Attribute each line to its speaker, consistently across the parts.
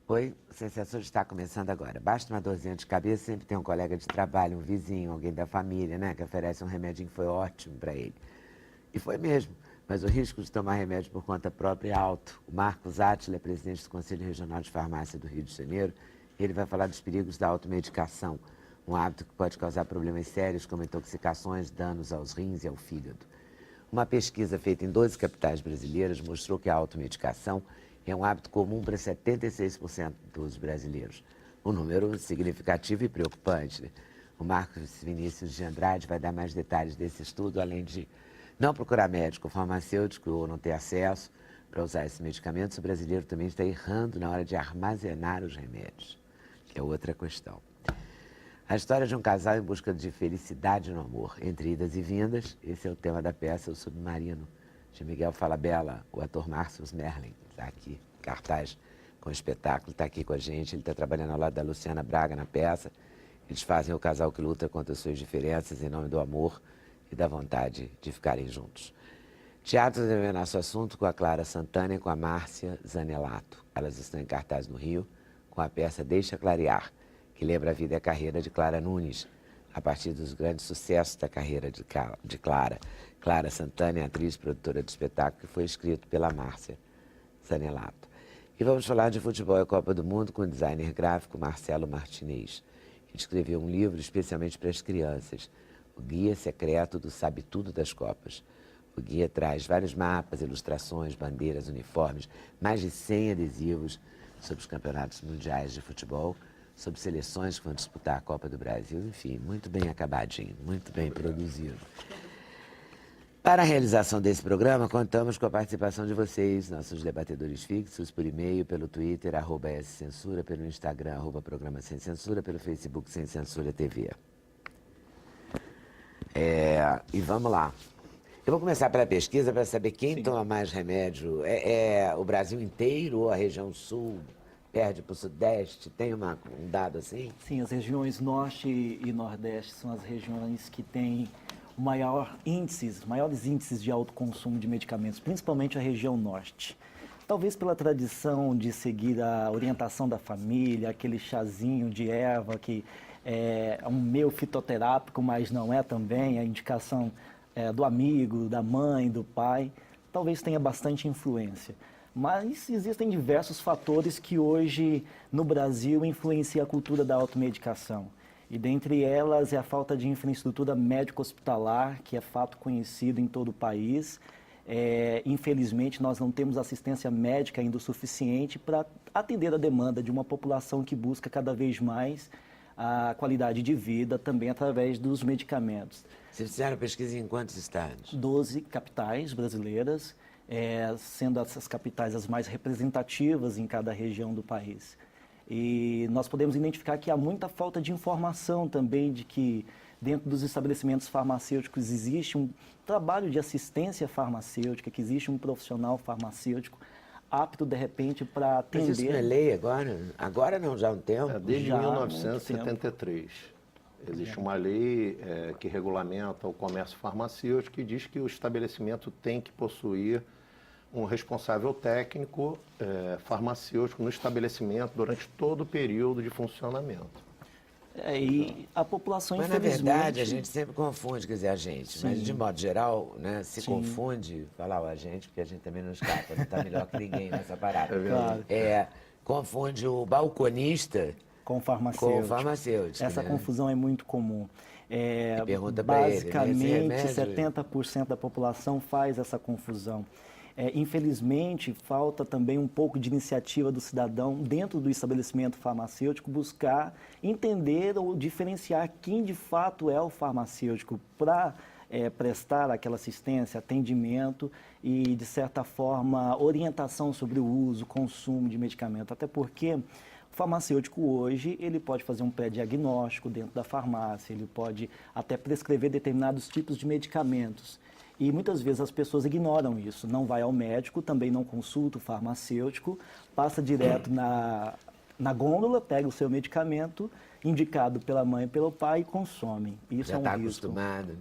Speaker 1: Oi, o Sem Censura está começando agora. Basta uma dorzinha de cabeça, sempre tem um colega de trabalho, um vizinho, alguém da família, né, que oferece um remedinho que foi ótimo para ele. E foi mesmo, mas o risco de tomar remédio por conta própria é alto. O Marcos Átila é presidente do Conselho Regional de Farmácia do Rio de Janeiro e ele vai falar dos perigos da automedicação, um hábito que pode causar problemas sérios como intoxicações, danos aos rins e ao fígado. Uma pesquisa feita em 12 capitais brasileiras mostrou que a automedicação é um hábito comum para 76% dos brasileiros. Um número significativo e preocupante, né? O Marcos Vinícius de Andrade vai dar mais detalhes desse estudo, além de não procurar médico ou farmacêutico ou não ter acesso para usar esses medicamentos. O brasileiro também está errando na hora de armazenar os remédios, que é outra questão. A história de um casal em busca de felicidade no amor, entre idas e vindas, esse é o tema da peça O Submarino, de Miguel Falabella. O ator Márcio Merlin está aqui, cartaz com o espetáculo, está aqui com a gente. Ele está trabalhando ao lado da Luciana Braga na peça. Eles fazem o casal que luta contra as suas diferenças em nome do amor e da vontade de ficarem juntos. Teatro deve nosso assunto com a Clara Santana e com a Márcia Zanelato. Elas estão em cartaz no Rio com a peça Deixa Clarear, que lembra a vida e a carreira de Clara Nunes, a partir dos grandes sucessos da carreira de Clara. Clara Santana é atriz, produtora de espetáculo, que foi escrito pela Márcia Zanelato. E vamos falar de futebol e Copa do Mundo com o designer gráfico Marcelo Martinez. Ele escreveu um livro especialmente para as crianças, o Guia Secreto do Sabe Tudo das Copas. O guia traz vários mapas, ilustrações, bandeiras, uniformes, mais de 100 adesivos sobre os campeonatos mundiais de futebol, sobre seleções que vão disputar a Copa do Brasil, enfim, muito bem acabadinho, muito bem produzido. Para a realização desse programa, contamos com a participação de vocês, nossos debatedores fixos, por e-mail, pelo Twitter, @scensura, pelo Instagram, @programa Sem Censura, pelo Facebook Sem Censura TV. E vamos lá. Eu vou começar pela pesquisa para saber quem toma mais remédio. É o Brasil inteiro ou a região sul perde para o sudeste? Tem um dado assim?
Speaker 2: Sim, as regiões norte e nordeste são as regiões que têm maiores índices de alto consumo de medicamentos, principalmente a região norte. Talvez pela tradição de seguir a orientação da família, aquele chazinho de erva que é um meio fitoterápico, mas não é também, a indicação do amigo, da mãe, do pai, talvez tenha bastante influência. Mas existem diversos fatores que hoje no Brasil influenciam a cultura da automedicação. E dentre elas é a falta de infraestrutura médico-hospitalar, que é fato conhecido em todo o país. Infelizmente, nós não temos assistência médica ainda o suficiente para atender a demanda de uma população que busca cada vez mais a qualidade de vida, também através dos medicamentos.
Speaker 1: Vocês fizeram pesquisa em quantos estados?
Speaker 2: 12 capitais brasileiras, sendo essas capitais as mais representativas em cada região do país. E nós podemos identificar que há muita falta de informação também de que dentro dos estabelecimentos farmacêuticos existe um trabalho de assistência farmacêutica, que existe um profissional farmacêutico apto, de repente, para atender...
Speaker 1: Mas isso não é lei agora? Agora não, já há um tempo?
Speaker 3: Desde
Speaker 2: Já há
Speaker 3: 1973. Existe uma lei que regulamenta o comércio farmacêutico e diz que o estabelecimento tem que possuir um responsável técnico farmacêutico no estabelecimento durante todo o período de funcionamento.
Speaker 2: E a população,
Speaker 1: Mas, na
Speaker 2: infelizmente...
Speaker 1: verdade, a gente sempre confunde, quer dizer, a gente. Sim. Mas, de modo geral, né, se confunde, falar o agente, porque a gente também não escapa, não está melhor que ninguém nessa parada.
Speaker 2: Claro.
Speaker 1: Confunde o balconista
Speaker 2: com o farmacêutico.
Speaker 1: Com o farmacêutico.
Speaker 2: Essa confusão é muito comum.
Speaker 1: Pergunta para ele,
Speaker 2: basicamente, 70% da população faz essa confusão. Infelizmente, falta também um pouco de iniciativa do cidadão dentro do estabelecimento farmacêutico buscar entender ou diferenciar quem de fato é o farmacêutico para prestar aquela assistência, atendimento e, de certa forma, orientação sobre o uso, consumo de medicamento. Até porque o farmacêutico hoje, ele pode fazer um pré-diagnóstico dentro da farmácia, ele pode até prescrever determinados tipos de medicamentos. E muitas vezes as pessoas ignoram isso, não vai ao médico, também não consulta o farmacêutico, passa direto na gôndola, pega o seu medicamento, indicado pela mãe e pelo pai, e consome. Isso
Speaker 1: já
Speaker 2: é um
Speaker 1: tá
Speaker 2: risco.
Speaker 1: Acostumado.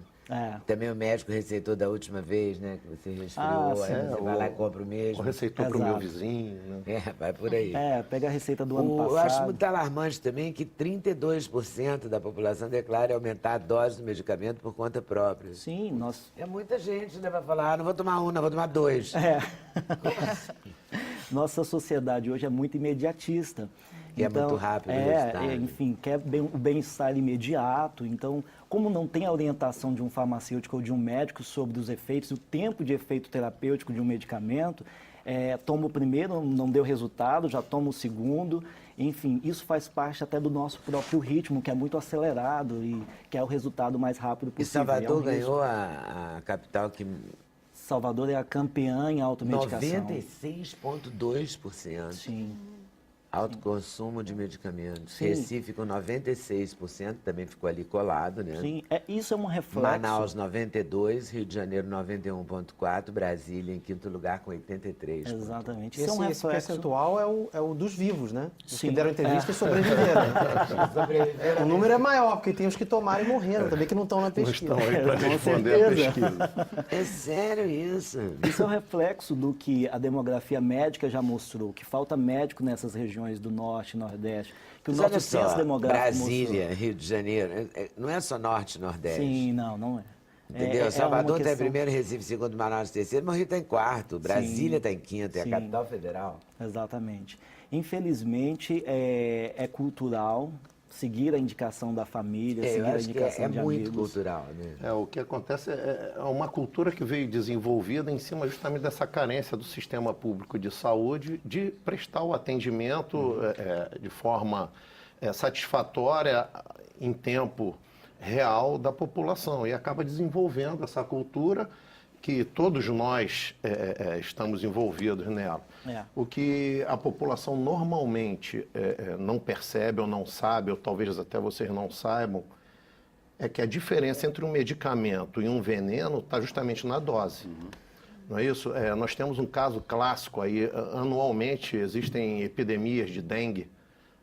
Speaker 1: Também o médico receitou da última vez, né? Que você resfriou,
Speaker 2: sim.
Speaker 1: aí você vai lá e compra o mesmo.
Speaker 3: Receitou para o meu vizinho, né?
Speaker 1: Vai por aí.
Speaker 2: Pega a receita do ano
Speaker 1: Eu acho
Speaker 2: passado.
Speaker 1: muito alarmante também que 32% da população declara aumentar a dose do medicamento por conta própria.
Speaker 2: Sim, nós...
Speaker 1: É muita gente, né? Vai falar, não vou tomar um, não vou tomar dois.
Speaker 2: Nossa sociedade hoje é muito imediatista.
Speaker 1: E é muito rápido o resultado.
Speaker 2: Enfim, quer o bem-estar imediato. Então, como não tem a orientação de um farmacêutico ou de um médico sobre os efeitos, o tempo de efeito terapêutico de um medicamento, toma o primeiro, não deu resultado, já toma o segundo. Enfim, isso faz parte até do nosso próprio ritmo, que é muito acelerado e quer o resultado mais rápido
Speaker 1: E
Speaker 2: possível.
Speaker 1: Salvador ganhou a capital que...
Speaker 2: Salvador é a campeã em automedicação.
Speaker 1: 96,2%.
Speaker 2: Sim.
Speaker 1: Alto consumo de medicamentos.
Speaker 2: Sim.
Speaker 1: Recife com 96%, também ficou ali colado, né?
Speaker 2: Sim, isso é um reflexo.
Speaker 1: Manaus 92, Rio de Janeiro 91,4, Brasília em quinto lugar com 83.
Speaker 2: Exatamente.
Speaker 4: Esse,
Speaker 2: Isso é um
Speaker 4: esse
Speaker 2: reflexo.
Speaker 4: percentual é o dos vivos, né? Os
Speaker 2: Sim.
Speaker 4: que deram entrevista e sobreviveram. O número é maior, porque tem os que tomaram e morreram também, que não estão na
Speaker 3: Não
Speaker 4: pesquisa.
Speaker 3: estão aí para
Speaker 2: Com
Speaker 3: responder a
Speaker 2: certeza.
Speaker 3: pesquisa.
Speaker 1: É sério isso?
Speaker 2: Isso é um reflexo do que a demografia médica já mostrou, que falta médico nessas regiões do norte e nordeste, que o
Speaker 1: Mas
Speaker 2: nosso
Speaker 1: olha
Speaker 2: censo
Speaker 1: só,
Speaker 2: demográfico
Speaker 1: Brasília, Rio de Janeiro, não é só norte e nordeste.
Speaker 2: Sim, não é.
Speaker 1: Entendeu?
Speaker 2: É
Speaker 1: Salvador
Speaker 2: uma
Speaker 1: está em
Speaker 2: questão-
Speaker 1: primeiro, Recife segundo, Manaus terceiro, mas o Rio está em quarto, Brasília está em quinto, é a
Speaker 2: Sim.
Speaker 1: capital federal.
Speaker 2: Exatamente. Infelizmente, é cultural seguir a indicação da família,
Speaker 1: Eu
Speaker 2: seguir a
Speaker 1: acho que
Speaker 2: indicação
Speaker 1: é
Speaker 2: de
Speaker 1: muito
Speaker 2: amigos.
Speaker 1: cultural, né?
Speaker 3: O que acontece é uma cultura que veio desenvolvida em cima justamente dessa carência do sistema público de saúde de prestar o atendimento de forma satisfatória em tempo real da população e acaba desenvolvendo essa cultura que todos nós estamos envolvidos nela. O que a população normalmente não percebe ou não sabe, ou talvez até vocês não saibam, é que a diferença entre um medicamento e um veneno está justamente na dose. Não é isso? Nós temos um caso clássico aí, anualmente existem epidemias de dengue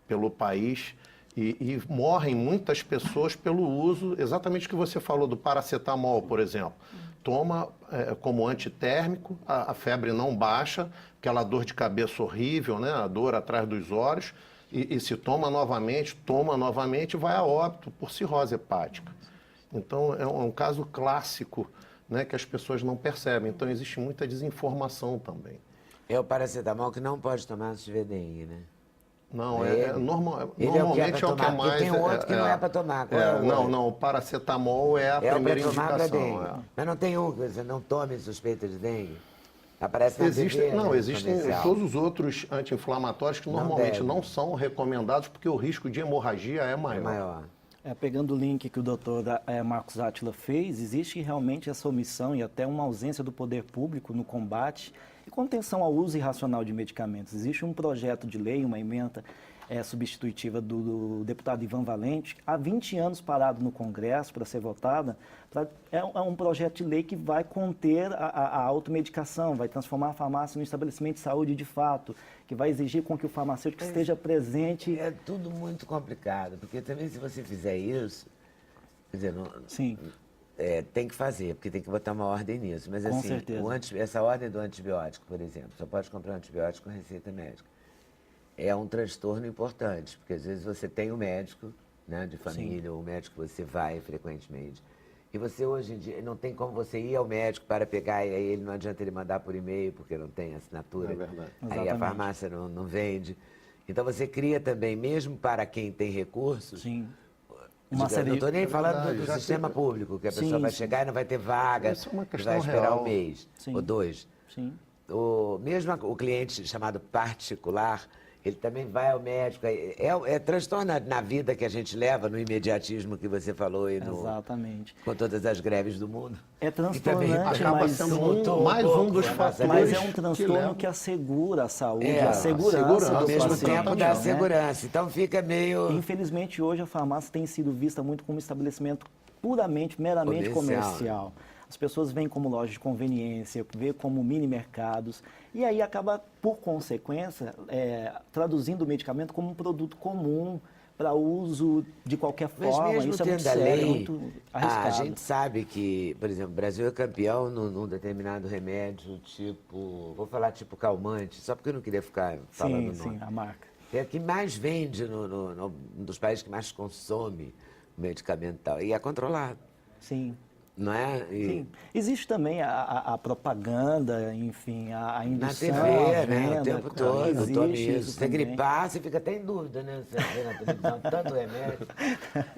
Speaker 3: pelo país e morrem muitas pessoas pelo uso, exatamente o que você falou do paracetamol, por exemplo. Toma como antitérmico, a febre não baixa, aquela dor de cabeça horrível, né? A dor atrás dos olhos, e se toma novamente, e vai a óbito por cirrose hepática. Então, é um caso clássico, né, que as pessoas não percebem. Então, existe muita desinformação também.
Speaker 1: É o paracetamol que não pode tomar se tiver dengue, né?
Speaker 3: Não,
Speaker 1: Ele é
Speaker 3: normalmente é o que é
Speaker 1: tomar,
Speaker 3: mais...
Speaker 1: e tem outro que não é para tomar. Qual é o outro?
Speaker 3: Não, o paracetamol é a primeira
Speaker 1: para tomar para dengue.
Speaker 3: indicação.
Speaker 1: Mas não tem um que você não tome suspeita de dengue? Aparece na TV,
Speaker 3: Existem
Speaker 1: comercial.
Speaker 3: todos os outros anti-inflamatórios que normalmente
Speaker 1: deve.
Speaker 3: não são recomendados porque o risco de hemorragia é
Speaker 1: É
Speaker 3: maior.
Speaker 1: maior.
Speaker 2: Pegando o link que o doutor Marcos Átila fez, existe realmente essa omissão e até uma ausência do poder público no combate e contenção ao uso irracional de medicamentos. Existe um projeto de lei, uma emenda substitutiva do deputado Ivan Valente, há 20 anos parado no Congresso para ser votada. É um projeto de lei que vai conter a automedicação, vai transformar a farmácia num estabelecimento de saúde de fato, que vai exigir com que o farmacêutico esteja presente.
Speaker 1: É tudo muito complicado, porque também se você fizer isso, quer dizer,
Speaker 2: Sim.
Speaker 1: Tem que fazer, porque tem que botar uma ordem nisso. Mas
Speaker 2: Com
Speaker 1: assim,
Speaker 2: certeza.
Speaker 1: essa ordem do antibiótico, por exemplo, só pode comprar um antibiótico com receita médica. É um transtorno importante, porque às vezes você tem um médico, né, de família, ou um médico que você vai frequentemente, e você hoje em dia não tem como você ir ao médico para pegar, e aí ele não adianta ele mandar por e-mail, porque não tem assinatura.
Speaker 3: É verdade.
Speaker 1: Aí a
Speaker 2: Exatamente.
Speaker 1: farmácia não vende. Então você cria também, mesmo para quem tem recursos,
Speaker 2: Sim.
Speaker 1: não estou nem falando
Speaker 3: verdade,
Speaker 1: do
Speaker 3: já
Speaker 1: sistema
Speaker 3: que-
Speaker 1: público, que a
Speaker 2: Sim,
Speaker 1: pessoa vai
Speaker 2: sim.
Speaker 1: chegar e não vai ter vaga,
Speaker 3: Isso é uma
Speaker 1: e vai
Speaker 3: questão
Speaker 1: esperar
Speaker 3: real.
Speaker 1: um mês
Speaker 2: Sim.
Speaker 1: ou dois.
Speaker 2: Sim.
Speaker 1: Mesmo o cliente chamado particular, ele também vai ao médico. É transtorno na vida que a gente leva, no imediatismo que você falou e
Speaker 2: Exatamente.
Speaker 1: com todas as greves do mundo.
Speaker 2: É
Speaker 1: E também
Speaker 2: transtornante,
Speaker 3: acaba
Speaker 2: mas,
Speaker 3: sendo
Speaker 1: mais um dos fatores
Speaker 2: mas é um
Speaker 3: que
Speaker 2: transtorno
Speaker 3: levam-
Speaker 2: que assegura a saúde,
Speaker 1: É,
Speaker 2: a segurança
Speaker 3: segurança,
Speaker 2: do
Speaker 1: Ao mesmo
Speaker 2: paciente,
Speaker 1: tempo dá
Speaker 2: né?
Speaker 1: segurança. Então fica meio...
Speaker 2: Infelizmente, hoje a farmácia tem sido vista muito como um estabelecimento meramente comercial. As pessoas veem como loja de conveniência, veem como mini mercados, e aí acaba, por consequência, traduzindo o medicamento como um produto comum para uso de qualquer
Speaker 1: Mas
Speaker 2: forma.
Speaker 1: mesmo
Speaker 2: Isso é muito
Speaker 1: tendo a
Speaker 2: sério,
Speaker 1: lei,
Speaker 2: muito arriscado.
Speaker 1: a gente sabe que, por exemplo, o Brasil é campeão num determinado remédio, tipo, vou falar tipo calmante, só porque eu não queria ficar falando o
Speaker 2: Sim,
Speaker 1: nome.
Speaker 2: sim, a marca.
Speaker 1: É a que mais vende um dos países que mais consome medicamento e tal. E é controlado,
Speaker 2: Sim.
Speaker 1: não é? E
Speaker 2: Sim. Existe também a propaganda, enfim, a
Speaker 1: na
Speaker 2: indução,
Speaker 1: TV,
Speaker 2: a
Speaker 1: né?
Speaker 2: venda,
Speaker 1: O tempo
Speaker 2: claro,
Speaker 1: todo,
Speaker 2: existe
Speaker 1: tome isso.
Speaker 2: isso
Speaker 1: Se
Speaker 2: também.
Speaker 1: gripar, você fica até em dúvida, né? Você vê na televisão tanto remédio.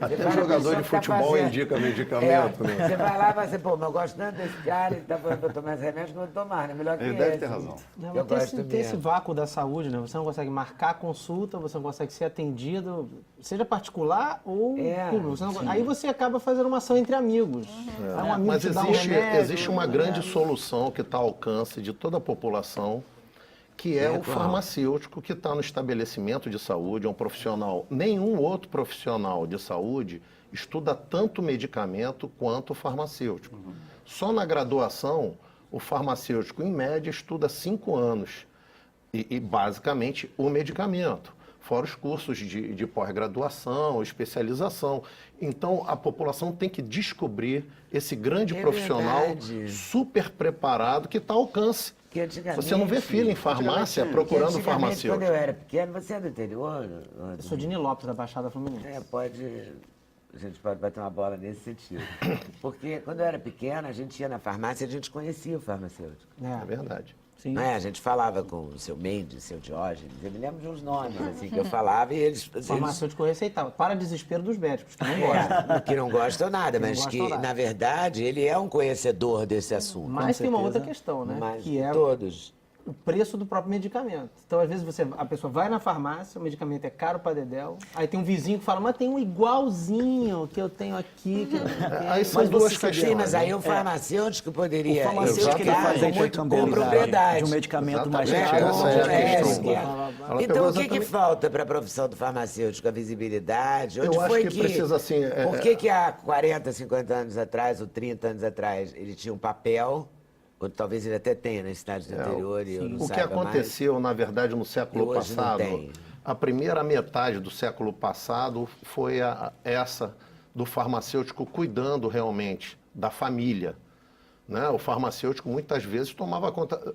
Speaker 3: Até
Speaker 1: Você fala, a
Speaker 3: jogador
Speaker 1: pessoa
Speaker 3: de
Speaker 1: que tá
Speaker 3: futebol
Speaker 1: fazendo-
Speaker 3: indica medicamento, né?
Speaker 1: Você vai lá e vai dizer, pô, mas eu gosto tanto desse cara, ele tá falando pra eu tomar esse remédio que eu vou tomar, né? Melhor que
Speaker 5: Ele deve
Speaker 1: esse.
Speaker 5: ter razão.
Speaker 4: Não,
Speaker 1: Eu
Speaker 4: mas
Speaker 1: gosto
Speaker 4: tem esse
Speaker 1: mesmo.
Speaker 4: vácuo da saúde, né? Você não consegue marcar a consulta, você não consegue ser atendido, seja particular ou
Speaker 1: É,
Speaker 4: público. Aí você acaba fazendo uma ação entre amigos. Aí um amigo
Speaker 3: Mas
Speaker 4: te dá um remédio,
Speaker 3: existe uma grande solução que está ao alcance de toda a população, que é
Speaker 1: É
Speaker 3: o
Speaker 1: qual?
Speaker 3: farmacêutico que está no estabelecimento de saúde, é um profissional. Nenhum outro profissional de saúde estuda tanto medicamento quanto o farmacêutico. Só na graduação, o farmacêutico, em média, estuda 5 anos. E basicamente, o medicamento. Fora os cursos de pós-graduação, especialização. Então, a população tem que descobrir esse grande
Speaker 1: É
Speaker 3: profissional
Speaker 1: verdade.
Speaker 3: super preparado que está ao alcance.
Speaker 1: Que antigamente-
Speaker 3: Você não vê fila em farmácia procurando
Speaker 1: Antigamente,
Speaker 3: farmacêutico.
Speaker 1: Quando eu era pequeno, você é do interior?
Speaker 4: Eu sou de Nilópolis, da Baixada Fluminense.
Speaker 1: A gente pode bater uma bola nesse sentido. Porque quando eu era pequena, a gente ia na farmácia e a gente conhecia o farmacêutico.
Speaker 3: É verdade.
Speaker 2: Sim.
Speaker 1: Não é? A gente falava com o seu Mendes, seu Diógenes, eu me lembro de uns nomes assim, que eu falava e eles...
Speaker 4: O farmacêutico receitava, para desespero dos médicos, que não gostam.
Speaker 1: que não gostam nada,
Speaker 4: não
Speaker 1: mas
Speaker 4: gostam
Speaker 1: que,
Speaker 4: nada.
Speaker 1: na verdade, ele é um conhecedor desse assunto.
Speaker 4: Mas tem uma
Speaker 2: certeza.
Speaker 4: outra questão, né?
Speaker 1: Mas
Speaker 4: Que é
Speaker 1: todos.
Speaker 4: o preço do próprio medicamento. Então, às vezes, a pessoa vai na farmácia, o medicamento é caro para dedéu, aí tem um vizinho que fala, mas tem um igualzinho que eu tenho aqui. Que eu não tenho.
Speaker 3: Aí são
Speaker 2: Mas
Speaker 3: duas
Speaker 2: você sabia-
Speaker 3: questões.
Speaker 1: Sim, mas aí o farmacêutico poderia
Speaker 2: O farmacêutico ele
Speaker 1: indicar
Speaker 2: faz a
Speaker 1: muito com
Speaker 2: intercambiabilidade
Speaker 1: propriedade.
Speaker 2: de um medicamento mais
Speaker 3: Exatamente,
Speaker 2: caro.
Speaker 3: essa é a questão.
Speaker 1: que é.
Speaker 3: Ela
Speaker 1: Então,
Speaker 3: pegou
Speaker 1: o que
Speaker 3: exatamente-
Speaker 1: falta para a profissão do farmacêutico? A visibilidade? Onde
Speaker 3: Eu acho
Speaker 1: foi
Speaker 3: que precisa, assim,
Speaker 1: Por que há 40, 50 anos atrás, ou 30 anos atrás, ele tinha um papel, ou talvez ele até tenha nas cidades do interior e eu não
Speaker 3: O que
Speaker 1: saiba mais?
Speaker 3: aconteceu, na verdade, no
Speaker 1: E
Speaker 3: século
Speaker 1: hoje não
Speaker 3: passado,
Speaker 1: tem.
Speaker 3: a primeira metade do século passado foi essa do farmacêutico cuidando realmente da família. Né? O farmacêutico muitas vezes tomava conta.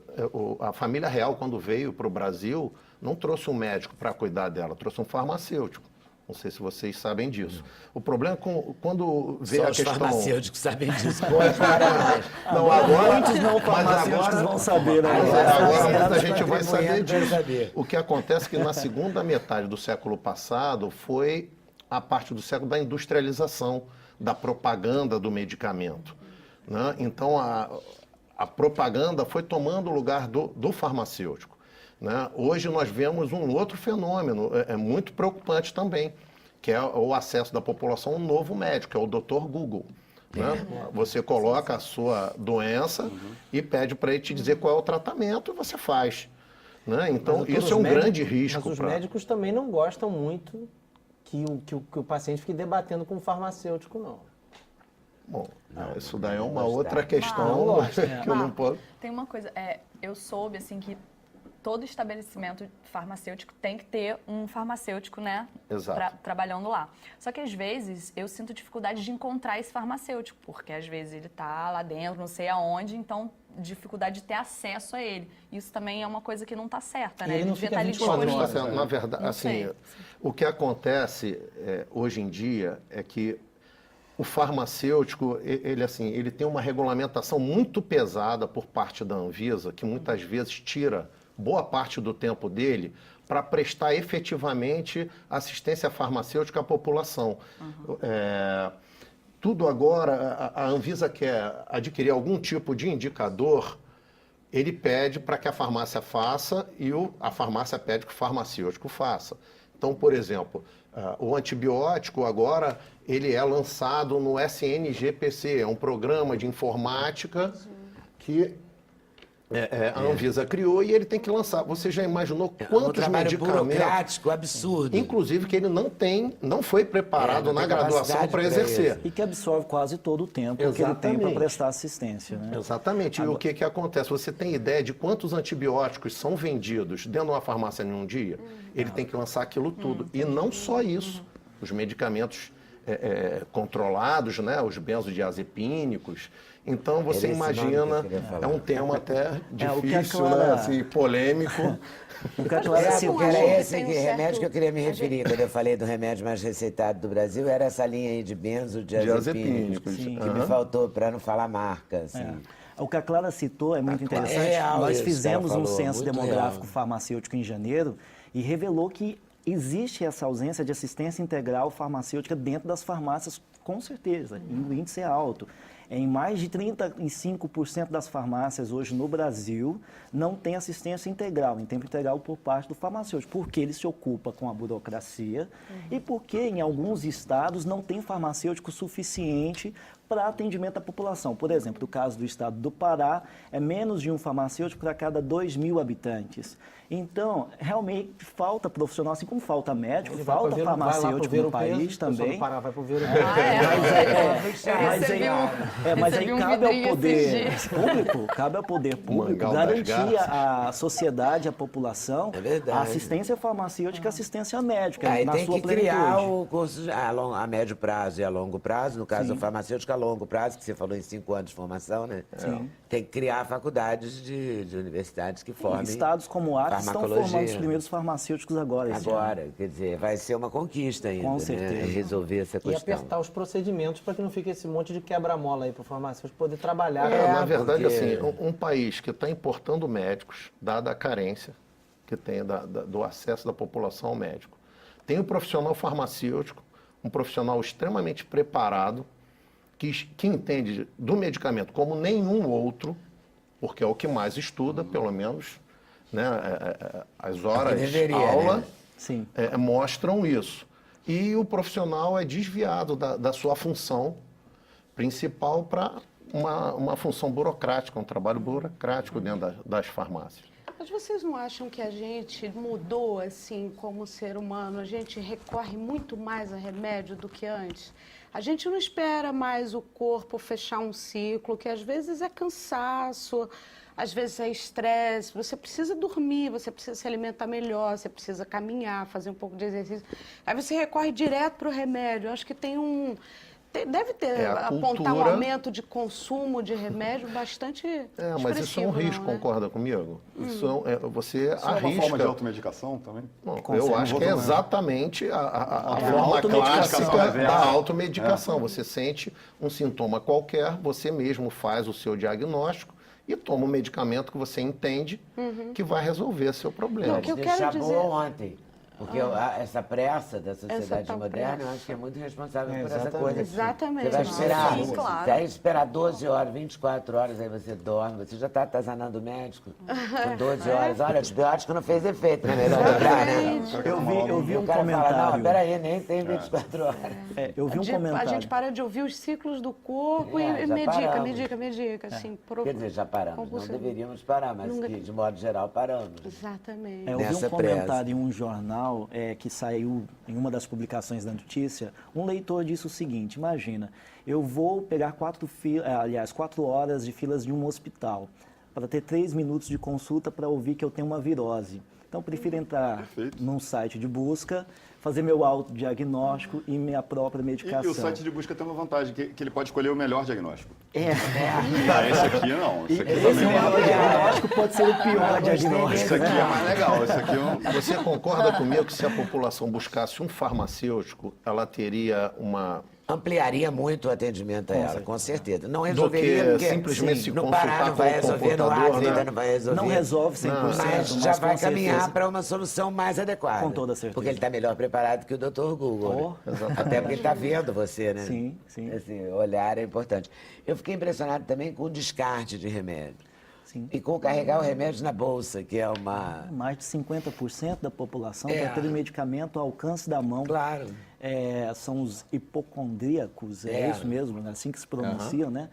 Speaker 3: A família real, quando veio para o Brasil, não trouxe um médico para cuidar dela, trouxe um farmacêutico. Não sei se vocês sabem disso. O problema é quando veio
Speaker 1: Só
Speaker 3: a
Speaker 1: os
Speaker 3: questão.
Speaker 1: farmacêuticos sabem disso. Pode parar.
Speaker 3: Não, agora,
Speaker 2: Muitos não
Speaker 3: mas
Speaker 2: farmacêuticos
Speaker 3: agora-
Speaker 2: vão saber, né?
Speaker 3: Mas
Speaker 1: Agora,
Speaker 3: agora
Speaker 1: agora
Speaker 3: muita
Speaker 1: os
Speaker 3: gente vai saber
Speaker 1: contribuintes vão
Speaker 3: disso.
Speaker 1: saber.
Speaker 3: O que acontece é que na segunda metade do século passado foi a parte do século da industrialização, da propaganda do medicamento. Né? Então, a propaganda foi tomando o lugar do farmacêutico. Né? Hoje nós vemos um outro fenômeno, muito preocupante também, que é o acesso da população a um novo médico, que é o Dr. Google. Né? Você coloca a sua doença e pede para ele te dizer qual é o tratamento e você faz. Né? Então,
Speaker 4: Mas, doutor,
Speaker 3: isso é um
Speaker 4: os médicos-
Speaker 3: grande risco.
Speaker 4: Mas os
Speaker 3: pra-
Speaker 4: médicos também não gostam muito que o paciente fique debatendo com o farmacêutico, não.
Speaker 3: Bom, isso daí é uma
Speaker 1: gostar.
Speaker 3: outra questão
Speaker 4: Não gosto,
Speaker 3: que eu não posso...
Speaker 6: Tem uma coisa, eu soube assim que todo estabelecimento farmacêutico tem que ter um farmacêutico, né?
Speaker 3: Exato.
Speaker 6: Trabalhando lá. Só que às vezes eu sinto dificuldade de encontrar esse farmacêutico, porque às vezes ele tá lá dentro, não sei aonde, então dificuldade de ter acesso a ele. Isso também é uma coisa que não está certa,
Speaker 4: E
Speaker 6: né?
Speaker 4: ele não
Speaker 6: devia
Speaker 4: fica
Speaker 6: estar ali
Speaker 4: 24
Speaker 3: Está
Speaker 6: disponível.
Speaker 4: horas.
Speaker 3: sendo, na verdade,
Speaker 6: Não
Speaker 3: assim,
Speaker 6: sei.
Speaker 3: o que acontece hoje em dia é que o farmacêutico, ele tem uma regulamentação muito pesada por parte da Anvisa, que muitas vezes tira boa parte do tempo dele para prestar efetivamente assistência farmacêutica à população. Tudo agora, a Anvisa quer adquirir algum tipo de indicador, ele pede para que a farmácia faça e a farmácia pede que o farmacêutico faça. Então, por exemplo, o antibiótico agora ele é lançado no SNGPC, é um programa de informática que a Anvisa criou e ele tem que lançar. Você já imaginou
Speaker 1: Um
Speaker 3: quantos
Speaker 1: trabalho
Speaker 3: medicamentos?
Speaker 1: burocrático, absurdo.
Speaker 3: Inclusive que ele não foi preparado
Speaker 1: não
Speaker 3: na
Speaker 1: tem
Speaker 3: graduação
Speaker 1: capacidade
Speaker 3: para
Speaker 1: pra
Speaker 3: exercer.
Speaker 1: isso.
Speaker 2: E que absorve quase todo o tempo que ele tem para
Speaker 3: Exatamente.
Speaker 2: prestar assistência, né?
Speaker 3: Exatamente. E o que acontece? Você tem ideia de quantos antibióticos são vendidos dentro de uma farmácia em um dia? Ele tem que lançar aquilo tudo. E não só isso. os medicamentos controlados, né? Os benzodiazepínicos. Então, você
Speaker 1: Era esse nome que eu
Speaker 3: imagina,
Speaker 1: queria falar.
Speaker 3: é um tema até
Speaker 2: o que a
Speaker 3: difícil,
Speaker 2: Clara-
Speaker 3: né? Assim, polêmico.
Speaker 2: O que a Clara
Speaker 1: Era,
Speaker 2: citou-
Speaker 1: porque era
Speaker 6: acho que
Speaker 1: esse
Speaker 6: tem um
Speaker 1: remédio
Speaker 6: certo-
Speaker 1: que eu queria me referir. Quando eu falei do remédio mais receitado do Brasil, era essa linha aí de benzodiazepínicos.
Speaker 3: Sim.
Speaker 1: Que me faltou para não falar marca, assim.
Speaker 2: O que a Clara citou é muito interessante.
Speaker 1: É real
Speaker 2: Nós
Speaker 1: isso que
Speaker 2: fizemos
Speaker 1: ela
Speaker 2: um
Speaker 1: falou,
Speaker 2: censo
Speaker 1: muito
Speaker 2: demográfico
Speaker 1: real.
Speaker 2: farmacêutico em janeiro e revelou que existe essa ausência de assistência integral farmacêutica dentro das farmácias, com certeza, e o índice é alto. Em mais de 35% das farmácias hoje no Brasil não tem assistência integral, em tempo integral por parte do farmacêutico, porque ele se ocupa com a burocracia e porque em alguns estados não tem farmacêutico suficiente para atendimento à população. Por exemplo, no caso do estado do Pará, é menos de um farmacêutico para cada 2.000 habitantes. Então, realmente falta profissional, assim como falta médico,
Speaker 4: Ele vai
Speaker 2: falta
Speaker 4: pro Ver- vai lá pro
Speaker 2: farmacêutico
Speaker 4: Ver
Speaker 2: no
Speaker 4: o Peso,
Speaker 2: país
Speaker 4: o pessoal
Speaker 2: também.
Speaker 4: do Pará vai pro Ver o
Speaker 2: Mas aí
Speaker 6: recebi um
Speaker 2: cabe ao
Speaker 6: vidrinho
Speaker 2: poder
Speaker 6: esses
Speaker 2: público, cabe ao poder público
Speaker 3: Mangal das
Speaker 2: garantir
Speaker 3: Garças.
Speaker 2: à sociedade, à população,
Speaker 1: É verdade.
Speaker 2: a assistência farmacêutica e assistência médica
Speaker 1: Aí
Speaker 2: na
Speaker 1: tem
Speaker 2: sua
Speaker 1: que
Speaker 2: plenitude.
Speaker 1: criar o curso a médio prazo e a longo prazo, no caso do farmacêutico a longo prazo, que você falou em 5 anos de formação, né?
Speaker 2: Sim.
Speaker 1: Tem que criar faculdades de universidades que formem
Speaker 2: Estados como o Acre estão
Speaker 1: farmacologia.
Speaker 2: formando os primeiros farmacêuticos agora. esse ano.
Speaker 1: Agora, quer dizer, vai ser uma conquista ainda,
Speaker 2: Com
Speaker 1: né?
Speaker 2: certeza.
Speaker 1: Resolver essa
Speaker 4: E
Speaker 1: questão.
Speaker 4: apertar os procedimentos para que não fique esse monte de quebra-mola aí para o farmacêutico poder trabalhar.
Speaker 3: Na verdade,
Speaker 1: porque-
Speaker 3: assim, um país que está importando médicos, dada a carência que tem do acesso da população ao médico, tem um profissional farmacêutico, um profissional extremamente preparado, que entende do medicamento como nenhum outro, porque é o que mais estuda, pelo menos, né, as horas
Speaker 1: deveria,
Speaker 3: aula
Speaker 1: né?
Speaker 2: Sim.
Speaker 3: mostram isso. E o profissional é desviado da sua função principal para uma função burocrática, um trabalho burocrático dentro das farmácias.
Speaker 5: Mas vocês não acham que a gente mudou, assim, como ser humano? A gente recorre muito mais a remédio do que antes? A gente não espera mais o corpo fechar um ciclo, que às vezes é cansaço, às vezes é estresse. Você precisa dormir, você precisa se alimentar melhor, você precisa caminhar, fazer um pouco de exercício. Aí você recorre direto para o remédio. Eu acho que deve ter,
Speaker 3: a
Speaker 5: apontar um
Speaker 3: cultura-
Speaker 5: aumento de consumo de remédio bastante
Speaker 3: Mas isso é um
Speaker 5: expressivo,
Speaker 3: risco,
Speaker 5: não, né?
Speaker 3: concorda comigo? Isso você
Speaker 7: Isso é uma
Speaker 3: arrisca.
Speaker 7: forma de automedicação também?
Speaker 3: Bom, eu acho que é exatamente a
Speaker 7: É,
Speaker 3: forma
Speaker 7: automedicação
Speaker 3: clássica
Speaker 7: reversa.
Speaker 3: da automedicação. Você sente um sintoma qualquer, você mesmo faz o seu diagnóstico e toma um medicamento que você entende que vai resolver seu problema.
Speaker 5: Não, o que eu
Speaker 1: Você
Speaker 5: quero
Speaker 1: chamou
Speaker 5: dizer-
Speaker 1: ontem. Porque essa pressa da sociedade
Speaker 5: tal
Speaker 1: moderna,
Speaker 5: pressa.
Speaker 1: eu acho que é muito responsável por essa
Speaker 4: exatamente.
Speaker 1: coisa.
Speaker 5: Exatamente.
Speaker 1: Você vai esperar,
Speaker 6: Sim, claro.
Speaker 1: você vai esperar 12 horas, 24 horas, aí você dorme, você já está atazanando o médico com 12 horas. Olha, o antibiótico não fez efeito, não é melhor lembrar, né?
Speaker 2: Eu vi
Speaker 1: E
Speaker 2: um
Speaker 1: o cara fala, não,
Speaker 2: comentário.
Speaker 1: peraí, nem tem 24 horas.
Speaker 2: Eu vi um
Speaker 5: A
Speaker 2: comentário.
Speaker 5: gente para de ouvir os ciclos do corpo
Speaker 1: É,
Speaker 5: e
Speaker 1: já
Speaker 5: medica,
Speaker 1: paramos.
Speaker 5: medica, assim.
Speaker 1: Quer dizer, já paramos. Não
Speaker 5: compulsivo.
Speaker 1: deveríamos parar, mas
Speaker 5: Nunca-
Speaker 1: que, de modo geral paramos.
Speaker 5: Exatamente.
Speaker 2: Eu vi
Speaker 1: Nessa
Speaker 2: um comentário em um jornal que saiu em uma das publicações da notícia. Um leitor disse o seguinte: imagina, eu vou pegar 4 horas de filas de um hospital para ter 3 minutos de consulta para ouvir que eu tenho uma virose. Então, eu prefiro entrar
Speaker 7: Perfeito.
Speaker 2: num site de busca, fazer meu autodiagnóstico e minha própria
Speaker 7: E
Speaker 2: medicação.
Speaker 7: o site de busca tem uma vantagem, que ele pode escolher o melhor diagnóstico.
Speaker 2: É.
Speaker 7: Esse aqui não. Esse aqui
Speaker 2: Esse
Speaker 7: também não.
Speaker 2: autodiagnóstico pode ser o pior diagnóstico.
Speaker 7: Esse aqui é mais legal. Esse aqui
Speaker 3: Você concorda comigo que se a população buscasse um farmacêutico, ela teria uma...
Speaker 1: Ampliaria muito o atendimento a ela,
Speaker 2: certeza.
Speaker 1: com certeza. Não
Speaker 3: do
Speaker 1: resolveria,
Speaker 3: que
Speaker 1: porque
Speaker 3: simplesmente se
Speaker 1: no
Speaker 3: consultar
Speaker 1: Pará não
Speaker 3: com
Speaker 1: vai
Speaker 3: o
Speaker 1: resolver, no
Speaker 3: computador,
Speaker 1: Acre ainda
Speaker 3: né?
Speaker 1: não vai resolver.
Speaker 2: Não resolve 100%,
Speaker 1: Mas
Speaker 2: mas
Speaker 1: já
Speaker 2: com
Speaker 1: vai caminhar
Speaker 2: certeza.
Speaker 1: para uma solução mais adequada.
Speaker 2: Com toda certeza.
Speaker 1: Porque ele está melhor preparado que o Dr. Google.
Speaker 2: Oh,
Speaker 1: né? Até porque ele está vendo você, né?
Speaker 2: Sim, sim.
Speaker 1: Esse olhar é importante. Eu fiquei impressionado também com o descarte de remédio.
Speaker 2: Sim.
Speaker 1: E com carregar o remédio na bolsa, que é uma...
Speaker 2: Mais de 50% da população
Speaker 1: É.
Speaker 2: quer ter o medicamento ao alcance da mão.
Speaker 1: Claro.
Speaker 2: São os hipocondríacos, é
Speaker 1: É.
Speaker 2: isso mesmo, é assim que se pronunciam, né?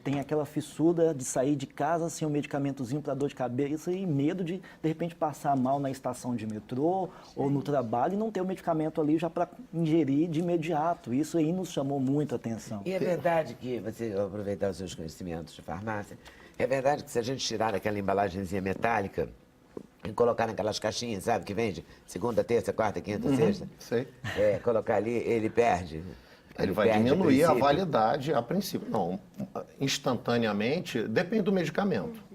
Speaker 2: Tem aquela fissuda de sair de casa sem um medicamentozinho para dor de cabeça e medo de repente, passar mal na estação de metrô ou no trabalho e não ter o medicamento ali já para ingerir de imediato. Isso aí nos chamou muito a atenção.
Speaker 1: E é verdade que, você eu vou aproveitar os seus conhecimentos de farmácia, é verdade que se a gente tirar aquela embalagenzinha metálica, E colocar naquelas caixinhas, sabe, que vende segunda, terça, quarta, quinta, sexta.
Speaker 3: Sei.
Speaker 1: Colocar ali, ele perde.
Speaker 3: Ele vai
Speaker 1: perde
Speaker 3: diminuir a
Speaker 1: princípio.
Speaker 3: validade a princípio. Não, instantaneamente, depende do medicamento.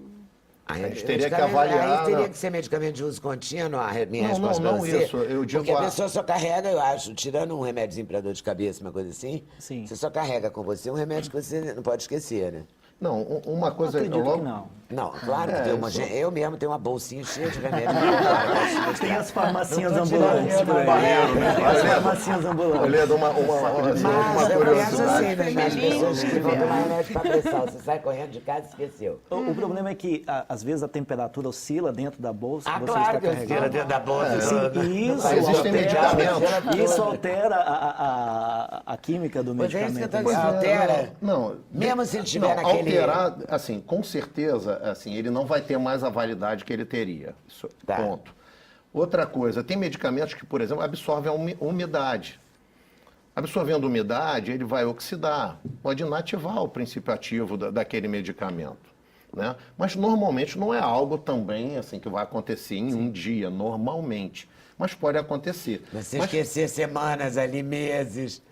Speaker 1: Aí
Speaker 3: A gente teria que
Speaker 1: medicamento-
Speaker 3: avaliar,
Speaker 1: Aí teria
Speaker 3: né?
Speaker 1: que ser medicamento de uso contínuo, minha
Speaker 3: Não,
Speaker 1: resposta pra
Speaker 3: não
Speaker 1: você.
Speaker 3: isso, eu digo
Speaker 1: Porque a
Speaker 3: a-
Speaker 1: pessoa só carrega, eu acho, tirando um remédiozinho para dor de cabeça, uma coisa assim,
Speaker 2: Sim.
Speaker 1: você só carrega com você um remédio que você não pode esquecer, né?
Speaker 3: Não, uma
Speaker 2: Eu
Speaker 3: coisa...
Speaker 2: acredito
Speaker 3: logo-
Speaker 2: que não.
Speaker 1: Não, claro que tem uma
Speaker 3: isso.
Speaker 1: gente. Eu mesmo tenho uma bolsinha cheia de remédio.
Speaker 2: Tem as farmacinhas
Speaker 1: Não tô tirando
Speaker 2: ambulantes
Speaker 1: dinheiro
Speaker 2: por
Speaker 1: do
Speaker 2: aí.
Speaker 1: banheiro, né?
Speaker 2: Tem as farmacinhas ambulantes.
Speaker 3: Olha, uma
Speaker 1: Mas eu penso
Speaker 3: curiosidade.
Speaker 1: assim, né? As pessoas que vão tomar remédio para pressão, você sai correndo de casa e esqueceu.
Speaker 2: O problema é que, às vezes, a temperatura oscila dentro da bolsa
Speaker 1: Ah,
Speaker 2: que você
Speaker 1: claro
Speaker 2: está
Speaker 1: que eu
Speaker 2: carregando.
Speaker 1: dentro da bolsa.
Speaker 2: Sim, e isso
Speaker 3: Existem medicamentos.
Speaker 2: Isso altera a química do
Speaker 1: Pois é, isso que eu
Speaker 2: medicamento.
Speaker 1: tô dizendo. Altera.
Speaker 3: Não,
Speaker 1: Mesmo se ele tiver
Speaker 3: não,
Speaker 1: naquele-
Speaker 3: alterar, assim, com certeza, assim, ele não vai ter mais a validade que ele teria. Isso,
Speaker 1: Tá.
Speaker 3: ponto. Outra coisa, tem medicamentos que, por exemplo, absorvem a umidade. Absorvendo umidade, ele vai oxidar, pode inativar o princípio ativo daquele medicamento. Né? Mas normalmente não é algo também assim que vai acontecer em um dia, normalmente. Mas pode acontecer.
Speaker 1: Mas se
Speaker 3: Mas
Speaker 1: esquecer semanas ali, meses.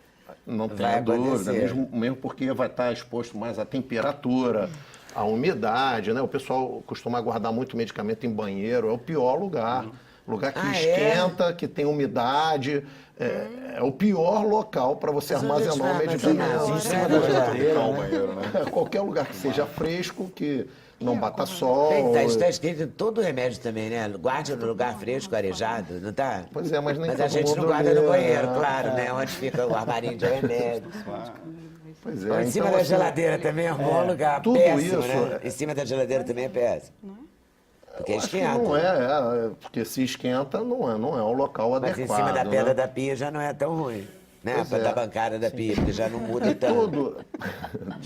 Speaker 3: não
Speaker 1: vai
Speaker 3: tenha dúvida,
Speaker 1: acontecer.
Speaker 3: mesmo porque vai estar exposto mais à temperatura, à umidade, né? O pessoal costuma guardar muito medicamento em banheiro, é o pior lugar. Lugar que
Speaker 1: Ah, é?
Speaker 3: esquenta, que tem umidade, é o pior local para você armazenar o medicamento.
Speaker 2: Em cima da geladeira,
Speaker 7: Trocar o
Speaker 2: né?
Speaker 7: banheiro, né?
Speaker 3: Qualquer lugar que seja fresco, que não bata sol.
Speaker 1: Bem, tá, isso está escrito em todo remédio também, né? Guarde no lugar fresco, arejado, não tá?
Speaker 3: Pois é, mas nem
Speaker 1: a
Speaker 3: todo
Speaker 1: gente não
Speaker 3: mundo
Speaker 1: guarda no
Speaker 3: lê,
Speaker 1: banheiro,
Speaker 3: né?
Speaker 1: claro, né? Onde fica o armarinho de remédio.
Speaker 3: Pois
Speaker 1: Ou
Speaker 3: é,
Speaker 1: em cima
Speaker 3: então,
Speaker 1: da
Speaker 3: assim,
Speaker 1: geladeira também é um bom lugar.
Speaker 3: tudo
Speaker 1: Péssimo,
Speaker 3: isso
Speaker 1: né? Em cima da geladeira também é péssimo. Porque
Speaker 3: eu acho que
Speaker 1: esquenta.
Speaker 3: não porque se esquenta não é o local
Speaker 1: Mas
Speaker 3: adequado.
Speaker 1: em cima da pedra
Speaker 3: né?
Speaker 1: da pia já não é tão ruim. Né?
Speaker 3: Pois é.
Speaker 1: Da bancada da pia, porque já não muda tanto.
Speaker 3: Tudo.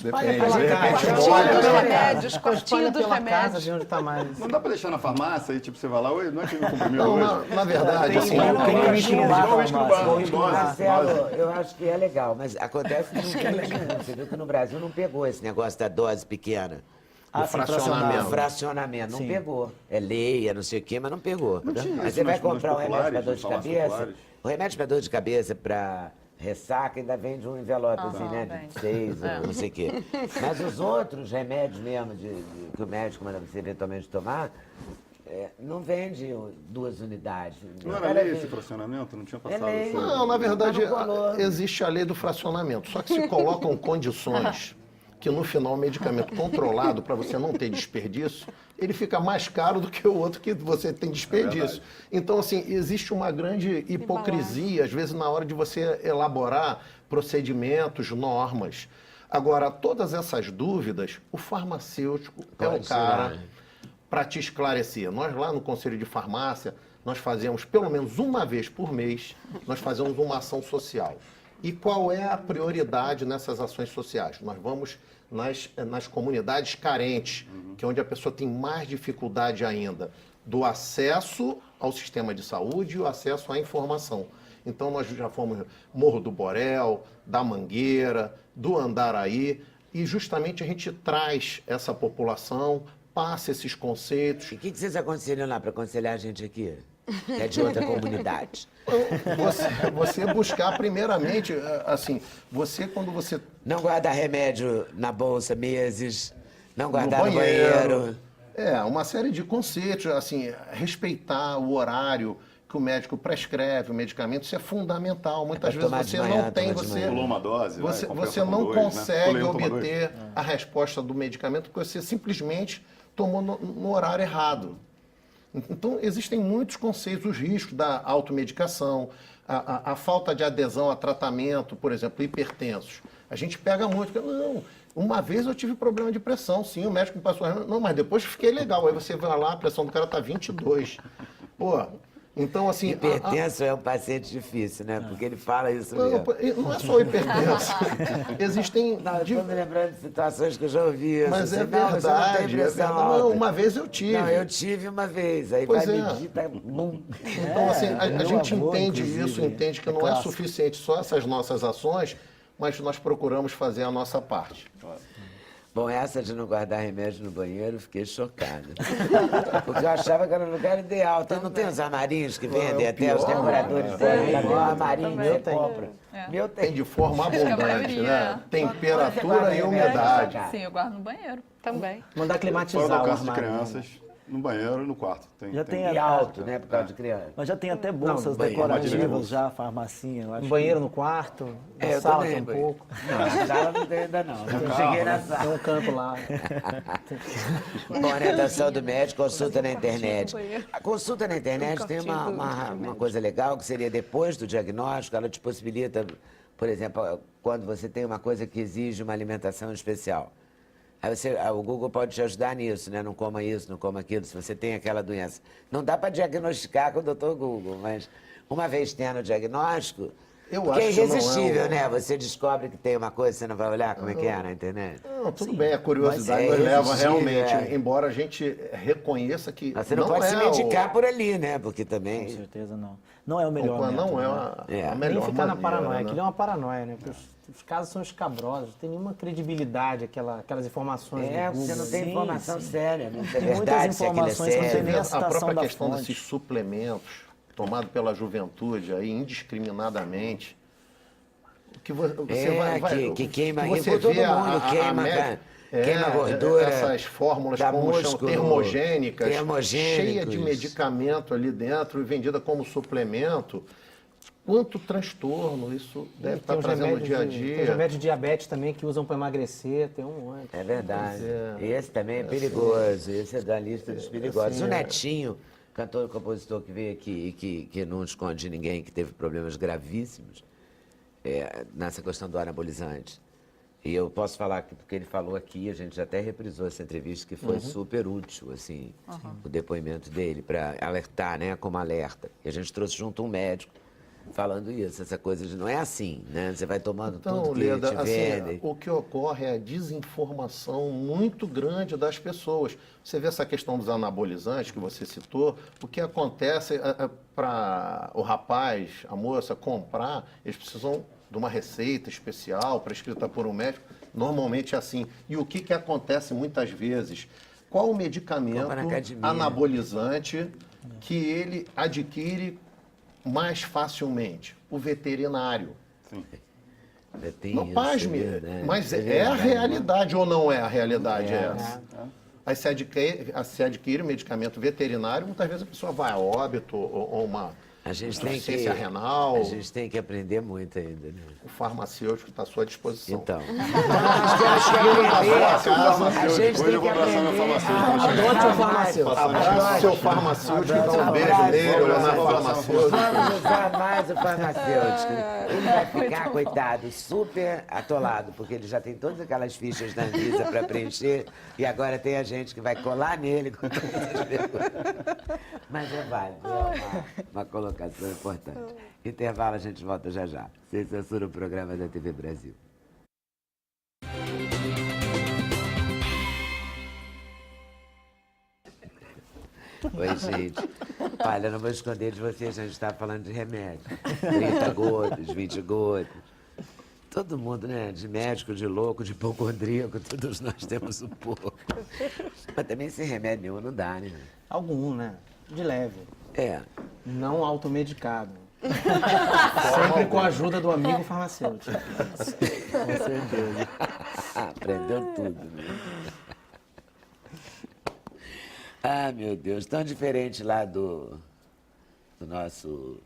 Speaker 3: Depende, de
Speaker 4: pela
Speaker 3: repente
Speaker 4: casa.
Speaker 5: Cortinho
Speaker 3: molha.
Speaker 5: dos
Speaker 4: Olha,
Speaker 5: remédios,
Speaker 4: Espalha
Speaker 5: cortinho dos
Speaker 4: pela casa,
Speaker 5: remédios.
Speaker 4: de onde tá mais.
Speaker 7: Não dá pra deixar na farmácia e tipo, você vai lá, oi, não é que me comprimiu
Speaker 3: Não,
Speaker 7: hoje?
Speaker 3: na verdade, assim,
Speaker 2: Tem uísque no bar,
Speaker 7: Igual uísque no bar,
Speaker 2: farmácia.
Speaker 7: em dose.
Speaker 1: Marcelo, eu acho que é legal, mas acontece que não tem. Você viu que no Brasil não pegou esse negócio da dose pequena.
Speaker 2: Ah, sim,
Speaker 3: fracionamento.
Speaker 1: O fracionamento não
Speaker 2: Sim.
Speaker 1: pegou. É lei, é não sei o quê, mas não pegou.
Speaker 7: Não tinha
Speaker 1: Mas
Speaker 7: isso
Speaker 1: você vai
Speaker 7: nas
Speaker 1: comprar um remédio para
Speaker 7: populares,
Speaker 1: dor de
Speaker 7: nas farmácias
Speaker 1: cabeça.
Speaker 7: populares?
Speaker 1: O remédio para dor de cabeça para ressaca ainda vende um envelope assim, né?
Speaker 6: vende.
Speaker 1: De 6 ou não sei o quê. Mas os outros remédios mesmo que o médico manda você eventualmente tomar, não vende 2 unidades.
Speaker 7: Não
Speaker 1: O
Speaker 7: era
Speaker 1: cara
Speaker 7: lei
Speaker 1: vende-
Speaker 7: esse fracionamento? Não tinha
Speaker 1: É
Speaker 7: passado
Speaker 1: lei.
Speaker 7: isso?
Speaker 3: Não, na verdade,
Speaker 1: Mas não colou.
Speaker 3: existe a lei do fracionamento. Só que se colocam condições que no final o medicamento controlado, para você não ter desperdício, ele fica mais caro do que o outro que você tem desperdício. Então, assim, existe uma grande hipocrisia, às vezes, na hora de você elaborar procedimentos, normas. Agora, todas essas dúvidas, o farmacêutico é o
Speaker 1: Pode
Speaker 3: cara
Speaker 1: tirar.
Speaker 3: para te esclarecer. Nós lá no Conselho de Farmácia, nós fazemos pelo menos uma vez por mês, nós fazemos uma ação social. E qual é a prioridade nessas ações sociais? Nós vamos nas comunidades carentes, que é onde a pessoa tem mais dificuldade ainda do acesso ao sistema de saúde e o acesso à informação. Então, nós já fomos Morro do Borel, da Mangueira, do Andaraí, e justamente a gente traz essa população, passa esses conceitos.
Speaker 1: E o que vocês aconselham lá para aconselhar a gente aqui? Que é de outra comunidade.
Speaker 3: Você buscar primeiramente, assim, quando você
Speaker 1: Não guardar remédio na bolsa meses, não guardar no
Speaker 3: banheiro.
Speaker 1: banheiro.
Speaker 3: Uma série de conceitos, assim, respeitar o horário que o médico prescreve o medicamento, isso é fundamental. Muitas
Speaker 1: Pra
Speaker 3: vezes
Speaker 1: tomar de
Speaker 3: você
Speaker 1: manhã,
Speaker 3: não tem,
Speaker 1: tomar de
Speaker 3: você,
Speaker 1: manhã.
Speaker 7: Pulou uma dose, vai,
Speaker 3: você,
Speaker 7: compensa
Speaker 3: você
Speaker 7: com
Speaker 3: não
Speaker 7: dois, né?
Speaker 3: consegue
Speaker 7: Pulei um, toma dois.
Speaker 3: obter a resposta do medicamento porque você simplesmente tomou no horário errado. Então, existem muitos conceitos, os riscos da automedicação, a falta de adesão a tratamento, por exemplo, hipertensos. A gente pega muito, não, uma vez eu tive problema de pressão, sim, o médico me passou, não, mas depois fiquei legal, aí você vai lá, a pressão do cara tá 22. Pô, então assim...
Speaker 1: Hipertenso é um paciente difícil, né? Porque ele fala isso
Speaker 3: Não,
Speaker 1: mesmo.
Speaker 3: não é só hipertenso. Existem...
Speaker 1: Não, eu estou me lembrando de situações que eu já ouvi. isso,
Speaker 3: Mas é
Speaker 1: assim, não, você não tem
Speaker 3: verdade,
Speaker 1: pressão
Speaker 3: Não,
Speaker 1: alta.
Speaker 3: uma vez eu tive.
Speaker 1: Não, eu tive uma vez. Aí
Speaker 3: Pois
Speaker 1: vai
Speaker 3: é.
Speaker 1: medir, tá... Bum.
Speaker 3: Então, assim, a
Speaker 2: meu
Speaker 3: gente
Speaker 2: avô,
Speaker 3: entende
Speaker 2: inclusive,
Speaker 3: isso, entende que
Speaker 2: é
Speaker 3: não é
Speaker 2: clássico.
Speaker 3: suficiente só essas nossas ações, mas nós procuramos fazer a nossa parte.
Speaker 1: Bom, essa de não guardar remédio no banheiro, fiquei chocada. Porque eu achava que era o lugar ideal. Então não tem os armarinhos que vendem até os decoradores podem dar um armarinho que você compra. Meu
Speaker 3: Tem
Speaker 1: tem.
Speaker 3: de forma
Speaker 6: Acho que a
Speaker 3: abundante,
Speaker 6: maioria.
Speaker 3: né? Temperatura
Speaker 1: guarda
Speaker 3: e
Speaker 1: remédio,
Speaker 3: umidade.
Speaker 1: né?
Speaker 6: Sim, eu guardo no banheiro.
Speaker 5: Também.
Speaker 4: Mandar
Speaker 7: Fora
Speaker 4: climatizar
Speaker 7: do
Speaker 4: o
Speaker 7: alcance de
Speaker 4: armário.
Speaker 7: crianças, no banheiro e no quarto.
Speaker 2: Já tem
Speaker 1: E alto, né, por causa de criança.
Speaker 2: Mas já tem até bolsas
Speaker 1: banheiro,
Speaker 2: decorativas já, farmacinha, eu acho.
Speaker 4: Um banheiro no quarto, na
Speaker 1: Eu
Speaker 4: sala
Speaker 1: também,
Speaker 4: tem um pouco.
Speaker 1: Não, na sala não tem ainda não. Eu cheguei na
Speaker 4: Tem
Speaker 1: sala.
Speaker 4: um canto lá.
Speaker 1: Com orientação do médico, consulta na internet. A consulta na internet tem uma coisa legal, que seria depois do diagnóstico, ela te possibilita, por exemplo, quando você tem uma coisa que exige uma alimentação especial. Aí o Google pode te ajudar nisso, né? Não coma isso, não coma aquilo, se você tem aquela doença. Não dá para diagnosticar com o doutor Google, mas uma vez tendo o diagnóstico,
Speaker 3: Eu
Speaker 1: porque é
Speaker 3: acho que não é
Speaker 1: irresistível,
Speaker 3: o-
Speaker 1: né? Você descobre que tem uma coisa, você não vai olhar como é que é na internet.
Speaker 3: Não, tudo bem, a curiosidade
Speaker 1: mas
Speaker 3: nos
Speaker 1: é
Speaker 3: leva
Speaker 1: irresistível,
Speaker 3: realmente,
Speaker 1: é.
Speaker 3: embora a gente reconheça que
Speaker 1: Mas você não pode se
Speaker 3: é
Speaker 1: medicar por ali, né? Porque
Speaker 2: Com
Speaker 1: também...
Speaker 2: certeza não. Não é o melhor
Speaker 3: não
Speaker 2: método,
Speaker 3: é
Speaker 2: né?
Speaker 3: a
Speaker 1: É.
Speaker 3: melhor
Speaker 4: Nem ficar na
Speaker 3: maneira,
Speaker 4: paranoia.
Speaker 3: né?
Speaker 4: Aquilo é uma paranoia, né? Porque os casos são escabrosos, não tem nenhuma credibilidade aquelas informações
Speaker 1: É,
Speaker 4: do Google.
Speaker 1: você não tem
Speaker 2: Sim,
Speaker 1: informação séria, não é
Speaker 2: Tem muitas
Speaker 1: verdade, se aquilo é
Speaker 2: informações que não tem
Speaker 1: sério.
Speaker 2: nem a
Speaker 3: A
Speaker 2: citação
Speaker 3: própria
Speaker 2: da
Speaker 3: questão
Speaker 2: fonte.
Speaker 3: desses suplementos tomados pela juventude aí indiscriminadamente, o que você
Speaker 1: que queima
Speaker 3: que você
Speaker 1: com todo
Speaker 3: vê
Speaker 1: mundo, queima,
Speaker 3: média-
Speaker 1: queima gordura,
Speaker 3: essas fórmulas
Speaker 1: dá
Speaker 3: como chamam,
Speaker 1: músculo,
Speaker 3: termogênicas,
Speaker 1: termogênicos.
Speaker 3: cheia de medicamento ali dentro e vendida como suplemento. Quanto transtorno isso deve estar
Speaker 4: Tem os
Speaker 3: trazendo no
Speaker 4: remédios
Speaker 3: dia a
Speaker 4: Tem os
Speaker 3: dia.
Speaker 4: remédios de diabetes também que usam para emagrecer, tem um monte.
Speaker 1: É verdade.
Speaker 3: Pois
Speaker 1: Esse também é perigoso, esse é da lista dos perigosos. O Netinho, cantor e compositor que veio aqui e que não esconde ninguém, que teve problemas gravíssimos nessa questão do anabolizante. E eu posso falar que porque ele falou aqui, a gente já até reprisou essa entrevista, que foi super útil, assim, o depoimento dele, para alertar, né, como alerta. E a gente trouxe junto um médico falando isso, essa coisa de não é assim, né? Você vai tomando
Speaker 3: Então,
Speaker 1: tudo que
Speaker 3: Leda,
Speaker 1: te
Speaker 3: assim,
Speaker 1: vendem.
Speaker 3: o que ocorre é a desinformação muito grande das pessoas. Você vê essa questão dos anabolizantes que você citou, o que acontece para o rapaz, a moça comprar, eles precisam de uma receita especial prescrita por um médico, normalmente é assim. E o que acontece muitas vezes? Qual o medicamento
Speaker 1: Compra na academia.
Speaker 3: anabolizante que ele adquire mais facilmente? O veterinário.
Speaker 1: Tem
Speaker 3: Não,
Speaker 1: isso,
Speaker 3: pasme,
Speaker 1: é verdade,
Speaker 3: mas é a
Speaker 1: verdade.
Speaker 3: realidade ou não é a realidade
Speaker 1: É.
Speaker 3: essa? Aí se adquire um medicamento veterinário, muitas vezes a pessoa vai a óbito ou uma
Speaker 1: A gente tem que,
Speaker 3: insuficiência renal,
Speaker 1: a gente tem que aprender muito ainda, né?
Speaker 3: o farmacêutico está à sua disposição.
Speaker 1: Então.
Speaker 7: A
Speaker 1: gente tem que
Speaker 4: Adote um farmacêutico.
Speaker 3: Abraço seu farmacêutico, dá um beijo nele, ou na farmacêutica.
Speaker 1: Vamos usar mais o farmacêutico. Ele vai ficar, coitado, super atolado, porque ele já tem todas aquelas fichas da Anvisa para preencher e agora tem a gente que vai colar nele com todas as perguntas. Mas é válido, é uma colocação importante. Intervalo, a gente volta já já. Sem censura, o programa da TV Brasil. Oi, gente. Olha, eu não vou esconder de vocês, a gente está falando de remédio. 30 gotas, 20 gotas. Todo mundo, né? De médico, de louco, de hipocondríaco, todos nós temos um pouco. Mas também sem remédio nenhum não dá, né?
Speaker 4: Algum, né? De leve.
Speaker 1: É.
Speaker 4: Não automedicado. Sempre com a ajuda do amigo farmacêutico.
Speaker 2: Com certeza.
Speaker 1: Aprendeu tudo, né? Ah, meu Deus, tão diferente lá do nosso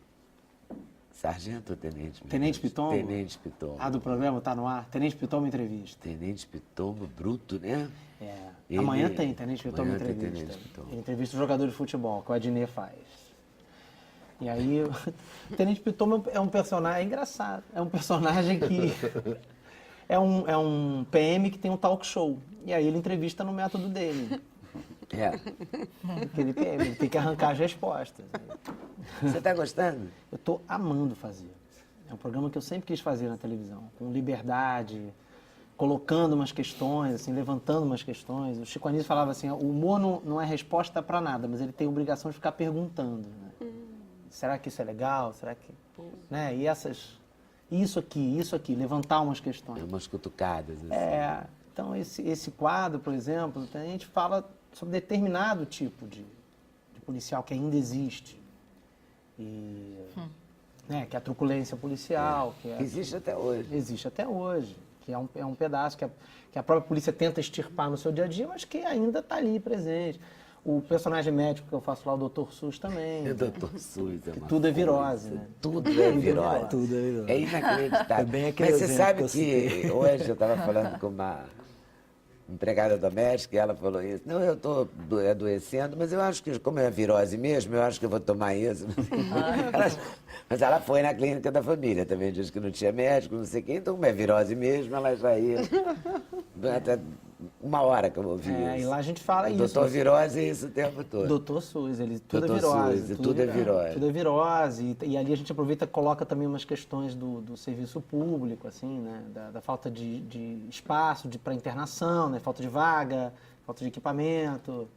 Speaker 1: sargento ou tenente?
Speaker 4: Tenente Pitombo?
Speaker 1: Tenente Pitombo.
Speaker 4: Ah, do programa tá no ar? Tenente Pitombo Entrevista.
Speaker 1: Tenente Pitombo, bruto, né?
Speaker 4: É.
Speaker 1: Ele-
Speaker 4: Amanhã tem Tenente Pitombo
Speaker 1: Amanhã tem
Speaker 4: Entrevista.
Speaker 1: Tenente Pitombo.
Speaker 4: Ele entrevista o jogador de futebol, que o Adnet faz. E aí, o Tenente Pitombo é um personagem engraçado. É um personagem que... É um PM que tem um talk show. E aí ele entrevista no método dele.
Speaker 1: É.
Speaker 4: Aquele PM, ele tem que arrancar as respostas.
Speaker 1: Você tá gostando?
Speaker 4: Eu tô amando fazer. É um programa que eu sempre quis fazer na televisão, com liberdade, colocando umas questões, assim, levantando umas questões. O Chico Anísio falava assim, o humor não é resposta para nada, mas ele tem a obrigação de ficar perguntando. Né? Será que isso é legal? Será que... Né? E isso aqui, levantar umas questões.
Speaker 1: Umas cutucadas, assim.
Speaker 4: É, Então, esse quadro, por exemplo, a gente fala sobre determinado tipo de policial que ainda existe. E, né, que é a truculência policial. Que
Speaker 1: Existe até hoje.
Speaker 4: existe até hoje. Que é um pedaço que a própria polícia tenta extirpar no seu dia a dia, mas que ainda está ali presente. O personagem médico que eu faço lá, o Dr. SUS também.
Speaker 1: O Dr. SUS é uma
Speaker 4: Tudo é
Speaker 1: coisa.
Speaker 4: virose, né?
Speaker 1: Tudo é virose.
Speaker 2: Tudo é virose.
Speaker 1: É inacreditável.
Speaker 2: É bem aquele
Speaker 1: Mas você
Speaker 2: exemplo
Speaker 1: sabe
Speaker 2: que eu citei.
Speaker 1: que hoje eu estava falando com uma empregada doméstica e ela falou isso. Não, eu estou adoecendo, mas eu acho que, como é virose mesmo, eu acho que eu vou tomar isso. Mas ela foi na clínica da família, também disse que não tinha médico, não sei o quê. Então, como é virose mesmo, ela já ia. Até 1 hora que eu ouvi isso.
Speaker 4: E lá a gente fala
Speaker 1: O
Speaker 4: isso.
Speaker 1: doutor virose é isso o tempo todo.
Speaker 4: Doutor SUS, tudo
Speaker 1: Doutor
Speaker 4: é virose.
Speaker 1: SUS, tudo é virose.
Speaker 4: Tudo é virose. E ali a gente aproveita e coloca também umas questões do serviço público, assim, né? Da falta de espaço para internação, né? Falta de vaga, falta de equipamento.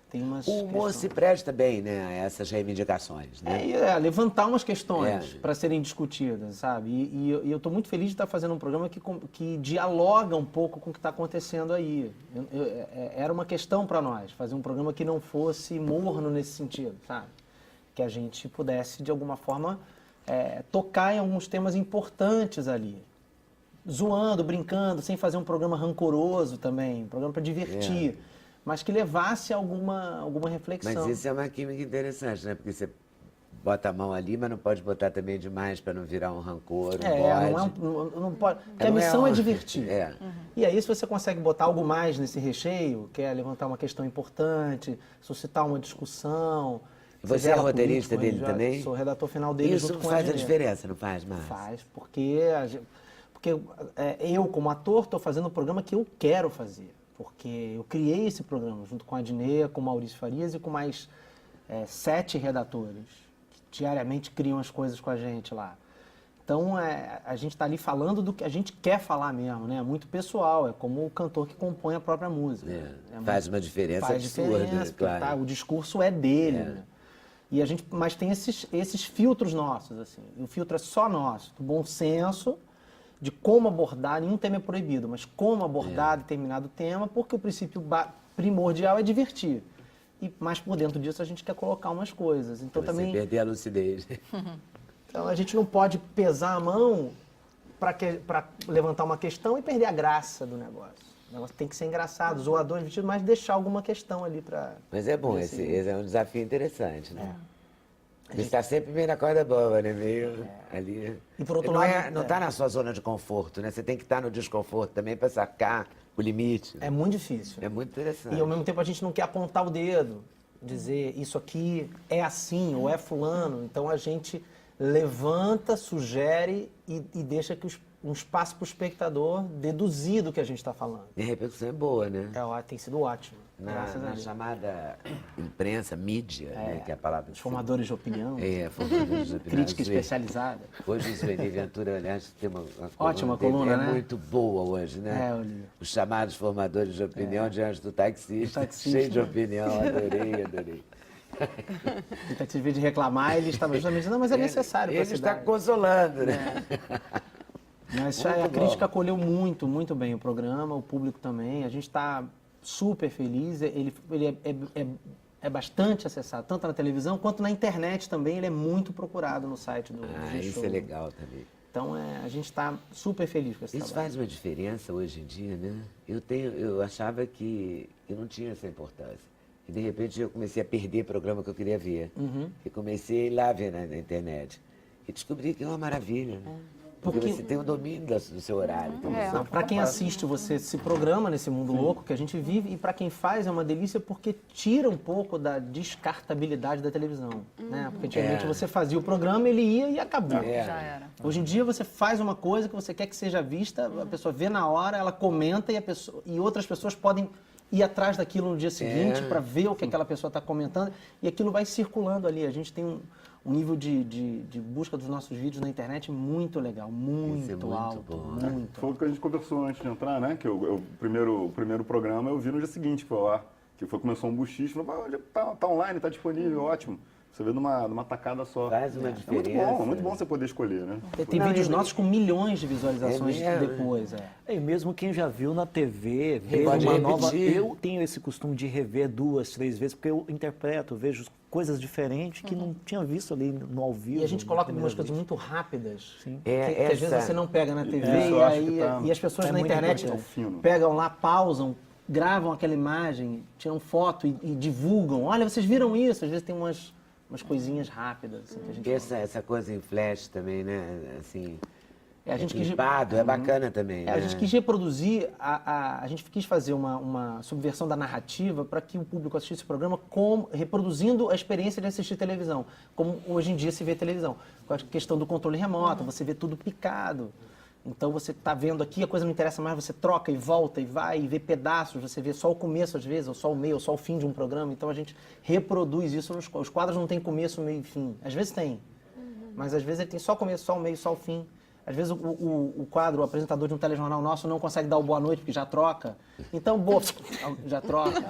Speaker 4: Tem umas
Speaker 1: O humor
Speaker 4: questões.
Speaker 1: se presta bem, né, a essas reivindicações, né?
Speaker 4: Levantar umas questões
Speaker 1: É.
Speaker 4: para serem discutidas, sabe? E eu estou muito feliz de estar fazendo um programa que dialoga um pouco com o que está acontecendo aí. Era uma questão para nós, fazer um programa que não fosse morno nesse sentido, sabe? Que a gente pudesse, de alguma forma, tocar em alguns temas importantes ali. Zoando, brincando, sem fazer um programa rancoroso também, um programa para divertir. Mas que levasse alguma reflexão.
Speaker 1: Mas isso é uma química interessante, né? Porque você bota a mão ali, mas não pode botar também demais para não virar um rancor,
Speaker 4: não pode. Porque a
Speaker 1: Não é
Speaker 4: missão é
Speaker 1: um-
Speaker 4: divertir.
Speaker 1: É.
Speaker 4: E aí, se você consegue botar algo mais nesse recheio, que é levantar uma questão importante, suscitar uma discussão.
Speaker 1: Você é
Speaker 4: gera
Speaker 1: roteirista
Speaker 4: político,
Speaker 1: dele
Speaker 4: já
Speaker 1: também?
Speaker 4: Sou redator final dele
Speaker 1: Isso
Speaker 4: junto com
Speaker 1: faz a
Speaker 4: Adnet.
Speaker 1: diferença, não faz, Márcio?
Speaker 4: Faz, porque eu, como ator, estou fazendo o programa que eu quero fazer. Porque eu criei esse programa junto com a Adnet, com o Maurício Farias e com mais 7 redatores que diariamente criam as coisas com a gente lá. Então, a gente está ali falando do que a gente quer falar mesmo, né? É muito pessoal, é como o cantor que compõe a própria música.
Speaker 1: Faz uma diferença
Speaker 4: Faz
Speaker 1: absurda,
Speaker 4: diferença, porque,
Speaker 1: claro.
Speaker 4: o discurso é dele, né? E mas tem esses filtros nossos, assim. E o filtro é só nosso, do bom senso, de como abordar, nenhum tema é proibido, mas como abordar determinado tema, porque o princípio primordial é divertir. Mas por dentro disso a gente quer colocar umas coisas. Então
Speaker 1: Você
Speaker 4: também
Speaker 1: perder a lucidez.
Speaker 4: então, a gente não pode pesar a mão para levantar uma questão e perder a graça do negócio. O negócio tem que ser engraçado, zoador, divertido, mas deixar alguma questão ali para...
Speaker 1: Mas é bom, esse é um desafio interessante, né? Você está sempre meio na corda bamba, né? Meio ali.
Speaker 4: E por outro
Speaker 1: não
Speaker 4: lado,
Speaker 1: não está na sua zona de conforto, né? Você tem que estar no desconforto também para sacar o limite.
Speaker 4: É muito difícil.
Speaker 1: É muito interessante.
Speaker 4: E ao mesmo tempo a gente não quer apontar o dedo, dizer isso aqui é assim ou é fulano. Então a gente levanta, sugere e deixa que um espaço para o espectador deduzir do que a gente está falando.
Speaker 1: E a repercussão é boa, né?
Speaker 4: Tem sido ótimo, graças a
Speaker 1: Na
Speaker 4: Deus.
Speaker 1: chamada imprensa, mídia, né? Que é a palavra...
Speaker 4: Os formadores de opinião,
Speaker 1: formadores de opinião.
Speaker 4: crítica especializada.
Speaker 1: Hoje o Sueli Ventura, aliás, tem uma
Speaker 4: Ótima
Speaker 1: dele,
Speaker 4: coluna,
Speaker 1: é
Speaker 4: né?
Speaker 1: muito boa hoje, né?
Speaker 4: Olívio.
Speaker 1: Os chamados formadores de opinião diante do taxista, cheio de opinião, adorei.
Speaker 4: Tentativa de reclamar, ele estava justamente dizendo, não, mas é necessário para a
Speaker 1: Ele está
Speaker 4: cidade.
Speaker 1: consolando, né?
Speaker 4: Mas
Speaker 1: Muito
Speaker 4: a
Speaker 1: bom.
Speaker 4: crítica acolheu muito, muito bem o programa, o público também. A gente está super feliz. Ele é bastante acessado, tanto na televisão quanto na internet também. Ele é muito procurado no site do
Speaker 1: Isso
Speaker 4: G-Show.
Speaker 1: é legal também.
Speaker 4: Então, a gente está super feliz com esse
Speaker 1: Isso
Speaker 4: trabalho.
Speaker 1: faz uma diferença hoje em dia, né? Eu achava que não tinha essa importância. E, de repente, eu comecei a perder programa que eu queria ver. E comecei a ir lá ver na internet. E descobri que é uma maravilha, né? Porque você tem o domínio do seu horário. Então
Speaker 4: Para quem assiste, você se programa nesse mundo louco que a gente vive, e para quem faz é uma delícia porque tira um pouco da descartabilidade da televisão. Né? Porque antigamente você fazia o programa, ele ia e acabou.
Speaker 6: Já era.
Speaker 4: Hoje em dia você faz uma coisa que você quer que seja vista, a pessoa vê na hora, ela comenta e outras pessoas podem ir atrás daquilo no dia seguinte para ver o que aquela pessoa está comentando, e aquilo vai circulando ali. A gente tem um nível de busca dos nossos vídeos na internet muito legal, muito,
Speaker 1: Isso é muito
Speaker 4: alto,
Speaker 1: bom.
Speaker 4: muito.
Speaker 7: Foi o que a gente conversou antes de entrar, né? Que o primeiro programa eu vi no dia seguinte, foi lá. Que começou um buchicho, falou, tá online, tá disponível, ótimo. Você vê numa tacada só.
Speaker 1: Faz uma diferença.
Speaker 7: É muito bom você poder escolher, né?
Speaker 4: Tem
Speaker 1: Não,
Speaker 4: vídeos
Speaker 1: eu-
Speaker 4: nossos com milhões de visualizações
Speaker 1: É mesmo?
Speaker 4: depois.
Speaker 2: E mesmo quem já viu na TV, vê
Speaker 1: Pode
Speaker 2: uma nova.
Speaker 1: repetir.
Speaker 2: Eu tenho esse costume de rever 2, 3 vezes, porque eu interpreto, vejo coisas diferentes que não tinha visto ali no ao vivo.
Speaker 4: E a gente
Speaker 2: na
Speaker 4: coloca
Speaker 2: primeira
Speaker 4: algumas coisas
Speaker 2: vez.
Speaker 4: muito rápidas,
Speaker 2: Sim.
Speaker 1: É,
Speaker 4: que às vezes
Speaker 1: essa-
Speaker 4: você não pega na TV
Speaker 7: Isso,
Speaker 4: e,
Speaker 7: eu acho
Speaker 4: aí,
Speaker 7: que tá-
Speaker 4: e as pessoas
Speaker 2: é
Speaker 4: na
Speaker 2: muito
Speaker 4: internet
Speaker 7: importante, é um fino.
Speaker 4: pegam lá, pausam, gravam aquela imagem, tiram foto e divulgam. Olha, vocês viram isso? Às vezes tem umas coisinhas rápidas assim, que a gente
Speaker 1: Essa coisa em flash também, né? Assim,
Speaker 4: a gente quis-
Speaker 1: clipado, é bacana também,
Speaker 4: A
Speaker 1: né?
Speaker 4: gente quis reproduzir, a gente quis fazer uma subversão da narrativa para que o público assistisse o programa reproduzindo a experiência de assistir televisão, como hoje em dia se vê televisão. Com a questão do controle remoto, você vê tudo picado. Então você está vendo aqui, a coisa não interessa mais, você troca e volta e vai e vê pedaços, você vê só o começo às vezes, ou só o meio, ou só o fim de um programa. Então a gente reproduz isso nos quadros. Os quadros não têm começo, meio e fim. Às vezes tem, mas às vezes ele tem só o começo, só o meio, só o fim. Às vezes o quadro, o apresentador de um telejornal nosso não consegue dar o boa noite porque já troca. Então, boa, já troca.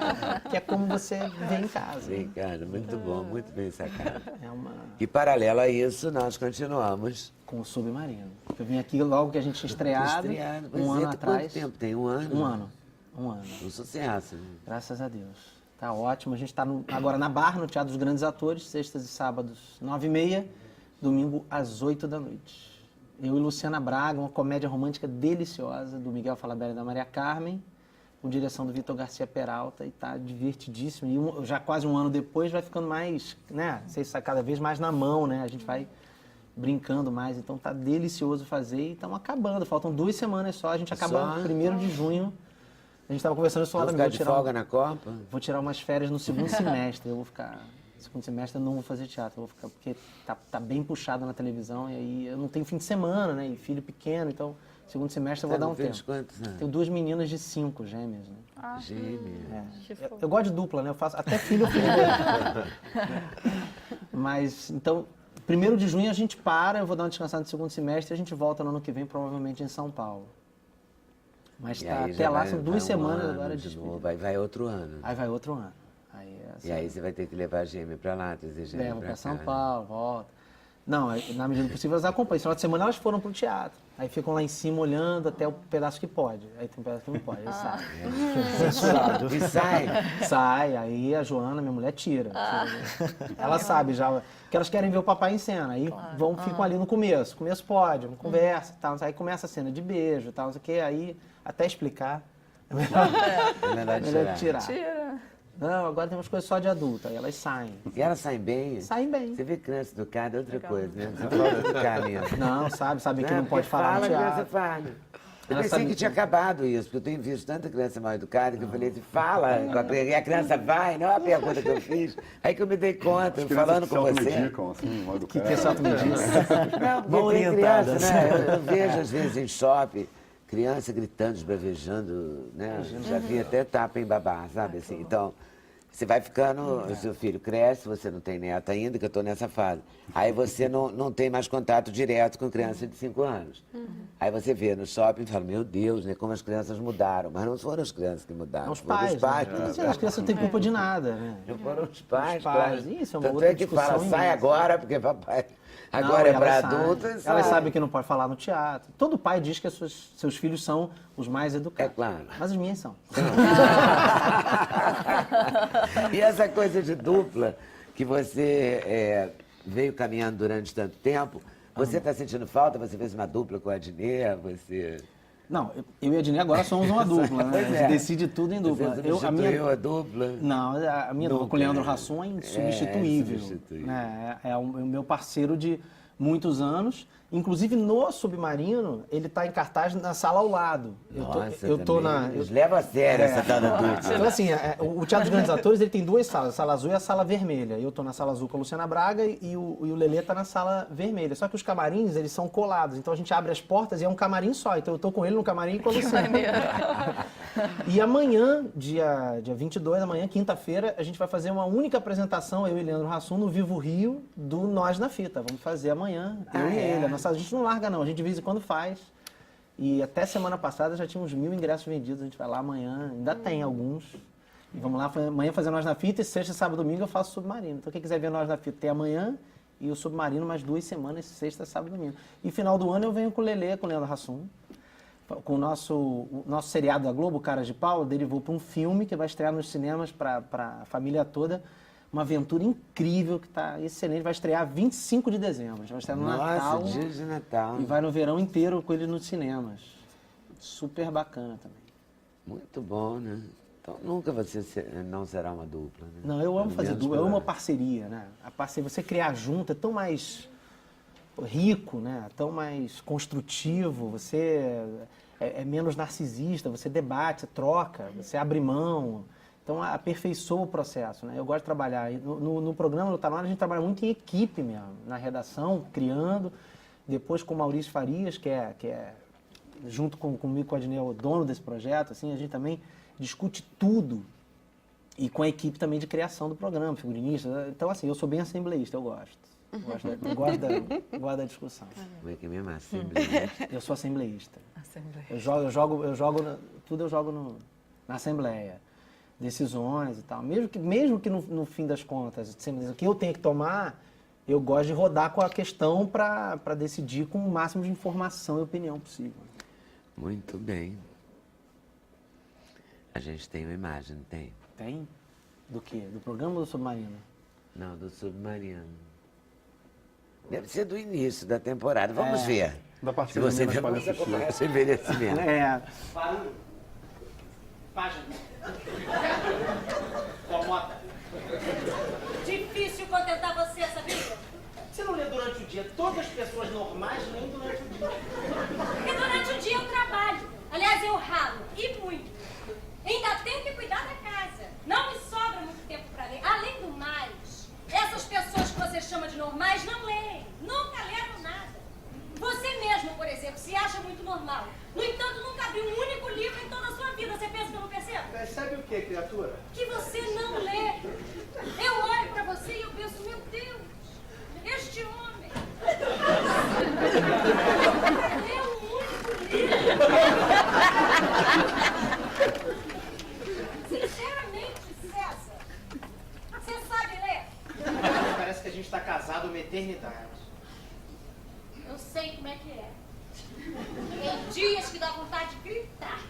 Speaker 4: Que é como você vê em casa.
Speaker 1: Sim, cara, muito bom, muito bem sacado.
Speaker 4: É uma...
Speaker 1: E paralelo a isso, nós continuamos.
Speaker 4: Com o Submarino. Eu vim aqui logo que a gente tinha estreado,
Speaker 1: Pois
Speaker 4: um
Speaker 1: é,
Speaker 4: ano
Speaker 1: tem
Speaker 4: atrás.
Speaker 1: Quanto tempo? Tem um ano?
Speaker 4: Um ano.
Speaker 1: Um sucesso, né?
Speaker 4: Graças a Deus. Tá ótimo. A gente está agora na Barra, no Teatro dos Grandes Atores, sextas e sábados, 9h30, domingo às 8 da noite. Eu e Luciana Braga, uma comédia romântica deliciosa, do Miguel Falabella e da Maria Carmen, com direção do Vitor Garcia Peralta, e tá divertidíssimo. E já quase um ano depois vai ficando mais, né? Vocês sabem, cada vez mais na mão, né? A gente vai brincando mais, então tá delicioso fazer e estamos acabando. Faltam 2 semanas só, a gente acaba
Speaker 1: Só?
Speaker 4: 1º de junho. A gente estava conversando isso lá
Speaker 1: Vamos
Speaker 4: também.
Speaker 1: ficar de folga na Copa?
Speaker 4: Vou tirar umas férias no segundo semestre. Eu vou ficar. Segundo semestre eu não vou fazer teatro. Eu vou ficar porque tá bem puxado na televisão e aí eu não tenho fim de semana, né? E filho pequeno, então segundo semestre eu vou
Speaker 1: Tá
Speaker 4: dar
Speaker 1: com
Speaker 4: um
Speaker 1: filho
Speaker 4: tempo.
Speaker 1: de quantos anos?
Speaker 4: Tenho 2 meninas de 5 gêmeas, né?
Speaker 1: Gêmea.
Speaker 4: Eu gosto de dupla, né? Eu faço até filho eu fiz dele. Mas então 1º de junho a gente para, eu vou dar uma descansada no segundo semestre e a gente volta no ano que vem, provavelmente em São Paulo. Mas
Speaker 1: E
Speaker 4: tá,
Speaker 1: aí já
Speaker 4: até lá
Speaker 1: vai-
Speaker 4: são
Speaker 1: vai
Speaker 4: 2
Speaker 1: um
Speaker 4: semanas
Speaker 1: ano
Speaker 4: agora de
Speaker 1: de
Speaker 4: despedida.
Speaker 1: novo, vai outro ano.
Speaker 4: Aí vai outro ano. Aí é assim.
Speaker 1: E aí você vai ter que levar a gêmea pra lá, trazer gêmea
Speaker 4: Levo
Speaker 1: pra
Speaker 4: pra
Speaker 1: cá,
Speaker 4: São
Speaker 1: né?
Speaker 4: Paulo, volta. Não, na medida do possível elas acompanham. Esse final de semana elas foram pro teatro. Aí ficam lá em cima olhando até o pedaço que pode. Aí tem um pedaço que não pode. Aí sai.
Speaker 1: E sai.
Speaker 4: Sai, aí a Joana, minha mulher, tira. Ela sabe já que elas querem ver o papai em cena. Aí ficam ali no começo. Começo pode, uma conversa e tal. Aí começa a cena de beijo e tal, não sei o quê. Aí, até explicar,
Speaker 1: É melhor
Speaker 4: melhor
Speaker 1: tirar.
Speaker 6: Tira.
Speaker 4: Não, agora tem umas coisas só de adulto. Aí elas saem.
Speaker 1: E elas saem bem?
Speaker 4: Saem bem.
Speaker 1: Você vê criança educada é outra coisa, né? Você falta educar mesmo.
Speaker 4: Não, sabe que não pode
Speaker 1: porque
Speaker 4: falar no
Speaker 1: fala, a criança
Speaker 4: teatro.
Speaker 1: fala. Eu
Speaker 4: Ela
Speaker 1: pensei
Speaker 4: sabe
Speaker 1: que tinha acabado isso, porque eu tenho visto tanta criança mal educada que eu falei assim, fala, e a criança vai, não é a pergunta que eu fiz. Aí que eu me dei conta, falando com você.
Speaker 7: Medicam, assim, mal
Speaker 4: Que é só medida.
Speaker 1: Não,
Speaker 2: Mal
Speaker 1: porque tem criança,
Speaker 2: orientadas.
Speaker 1: né? Eu vejo às vezes em shopping, criança gritando, esbravejando, né? Já vi até tapa em babá, sabe assim? Então, você vai ficando, o seu filho cresce, você não tem neto ainda, que eu estou nessa fase. Aí você não tem mais contato direto com criança de 5 anos. Aí você vê no shopping e fala, meu Deus, né, como as crianças mudaram. Mas não foram as crianças que mudaram,
Speaker 4: Os
Speaker 1: foram
Speaker 4: pais.
Speaker 1: os pais.
Speaker 4: Né?
Speaker 1: que
Speaker 4: As
Speaker 1: mudaram.
Speaker 4: crianças não têm culpa de nada, né?
Speaker 1: Não foram os pais,
Speaker 4: Os pais.
Speaker 1: claro.
Speaker 4: Isso é uma
Speaker 1: Tanto
Speaker 4: outra
Speaker 1: é que fala,
Speaker 4: discussão
Speaker 1: sai
Speaker 4: imensa.
Speaker 1: agora, porque papai agora
Speaker 4: Não,
Speaker 1: é
Speaker 4: elas
Speaker 1: para
Speaker 4: sabem.
Speaker 1: adultos.
Speaker 4: Elas sabem que não pode falar no teatro. Todo pai diz que seus filhos são os mais educados.
Speaker 1: É claro.
Speaker 4: Mas as minhas são.
Speaker 1: E essa coisa de dupla que você veio caminhando durante tanto tempo, você está sentindo falta? Você fez uma dupla com a Adnê? Você...
Speaker 4: Não, eu e a Dini agora somos uma dupla, né?
Speaker 1: Pois
Speaker 4: A gente
Speaker 1: é.
Speaker 4: decide tudo em dupla.
Speaker 1: Você substituiu a dupla?
Speaker 4: Não, a minha dupla com o Leandro Hassum é insubstituível.
Speaker 1: insubstituível.
Speaker 4: É o meu parceiro de muitos anos. Inclusive, no Submarino, ele está em cartaz na sala ao lado. Eu tô
Speaker 1: também.
Speaker 4: na...
Speaker 1: Eles levam a sério essa tal da dupla.
Speaker 4: Então, assim, o Teatro dos Grandes Atores ele tem 2 salas, a sala azul e a sala vermelha. Eu tô na sala azul com a Luciana Braga e o Lelê tá na sala vermelha. Só que os camarins, eles são colados. Então, a gente abre as portas e é um camarim só. Então, eu tô com ele no camarim e com a Luciana. E amanhã, dia 22, amanhã, quinta-feira, a gente vai fazer uma única apresentação, eu e Leandro Hassum, no Vivo Rio, do Nós na Fita. Vamos fazer amanhã, eu e ele. A gente não larga, não. A gente de vez em quando faz. E até semana passada já tinha uns 1000 ingressos vendidos. A gente vai lá amanhã. Ainda tem alguns. E vamos lá, amanhã fazer Nós na Fita e sexta, sábado, domingo eu faço Submarino. Então quem quiser ver Nós na Fita tem amanhã e o Submarino mais 2 semanas, sexta, sábado, domingo. E final do ano eu venho com o Lelê, com o Leandro Hassum. Com o nosso seriado da Globo, Caras de Pau, derivou para um filme que vai estrear nos cinemas para a família toda. Uma aventura incrível que está excelente. Vai estrear 25 de dezembro. Vai estrear no Natal.
Speaker 1: Nossa, dia de Natal.
Speaker 4: E vai no verão inteiro com ele nos cinemas. Super bacana também.
Speaker 1: Muito bom, né? Então nunca você não será uma dupla, né?
Speaker 4: Não, eu amo
Speaker 1: Pelo
Speaker 4: fazer
Speaker 1: menos
Speaker 4: dupla, eu
Speaker 1: por
Speaker 4: amo a
Speaker 1: hora.
Speaker 4: parceria, né? A parceria, você criar junto é tão mais rico, né? Tão mais construtivo, você é menos narcisista, você debate, você troca, você abre mão. Então aperfeiçoa o processo, né? Eu gosto de trabalhar. No programa do Tá Na Hora, a gente trabalha muito em equipe mesmo, na redação, criando. Depois com o Maurício Farias, que é junto comigo, com o Adnei, o dono desse projeto, assim, a gente também discute tudo. E com a equipe também de criação do programa, figurinista. Então, assim, eu sou bem assembleísta, eu gosto. Gosto da discussão.
Speaker 1: Como é que é mesmo? Assembleia.
Speaker 4: Eu sou assembleísta.
Speaker 6: Assembleia.
Speaker 4: Eu jogo tudo eu jogo na Assembleia. Decisões e tal. Mesmo que no fim das contas, o que eu tenho que tomar, eu gosto de rodar com a questão para decidir com o máximo de informação e opinião possível.
Speaker 1: Muito bem. A gente tem uma imagem, não tem?
Speaker 4: Tem? Do quê? Do programa ou do Submarino?
Speaker 1: Não, do Submarino. Deve ser do início da temporada. Vamos ver.
Speaker 7: Da
Speaker 1: Se
Speaker 7: parceria
Speaker 1: você
Speaker 7: Minas
Speaker 1: vê,
Speaker 7: Palha
Speaker 1: vamos
Speaker 7: Chuchu.
Speaker 1: acompanhar esse envelhecimento.
Speaker 4: É. Página. Comota.
Speaker 8: Difícil contentar você, sabia?
Speaker 4: Você não lê durante o dia? Todas as pessoas normais leem durante o dia.
Speaker 8: Porque durante o dia eu trabalho. Aliás, eu ralo. E muito. Ainda tenho que cuidar da casa. Não me sobra muito tempo para ler. Além do mais, essas pessoas que você chama de normais não leem. Nunca leram nada. Você mesmo, por exemplo, se acha muito normal. No entanto, nunca abriu um único livro em toda a sua vida. Você pensa que eu não percebo?
Speaker 4: Percebe o que, criatura?
Speaker 8: Que você não lê. Eu olho pra você e eu penso, meu Deus, este homem lê um único livro. Sinceramente, César, você sabe ler?
Speaker 4: Parece que a gente está casado uma eternidade.
Speaker 8: Eu sei como é que é. Tem dias que dá vontade de gritar.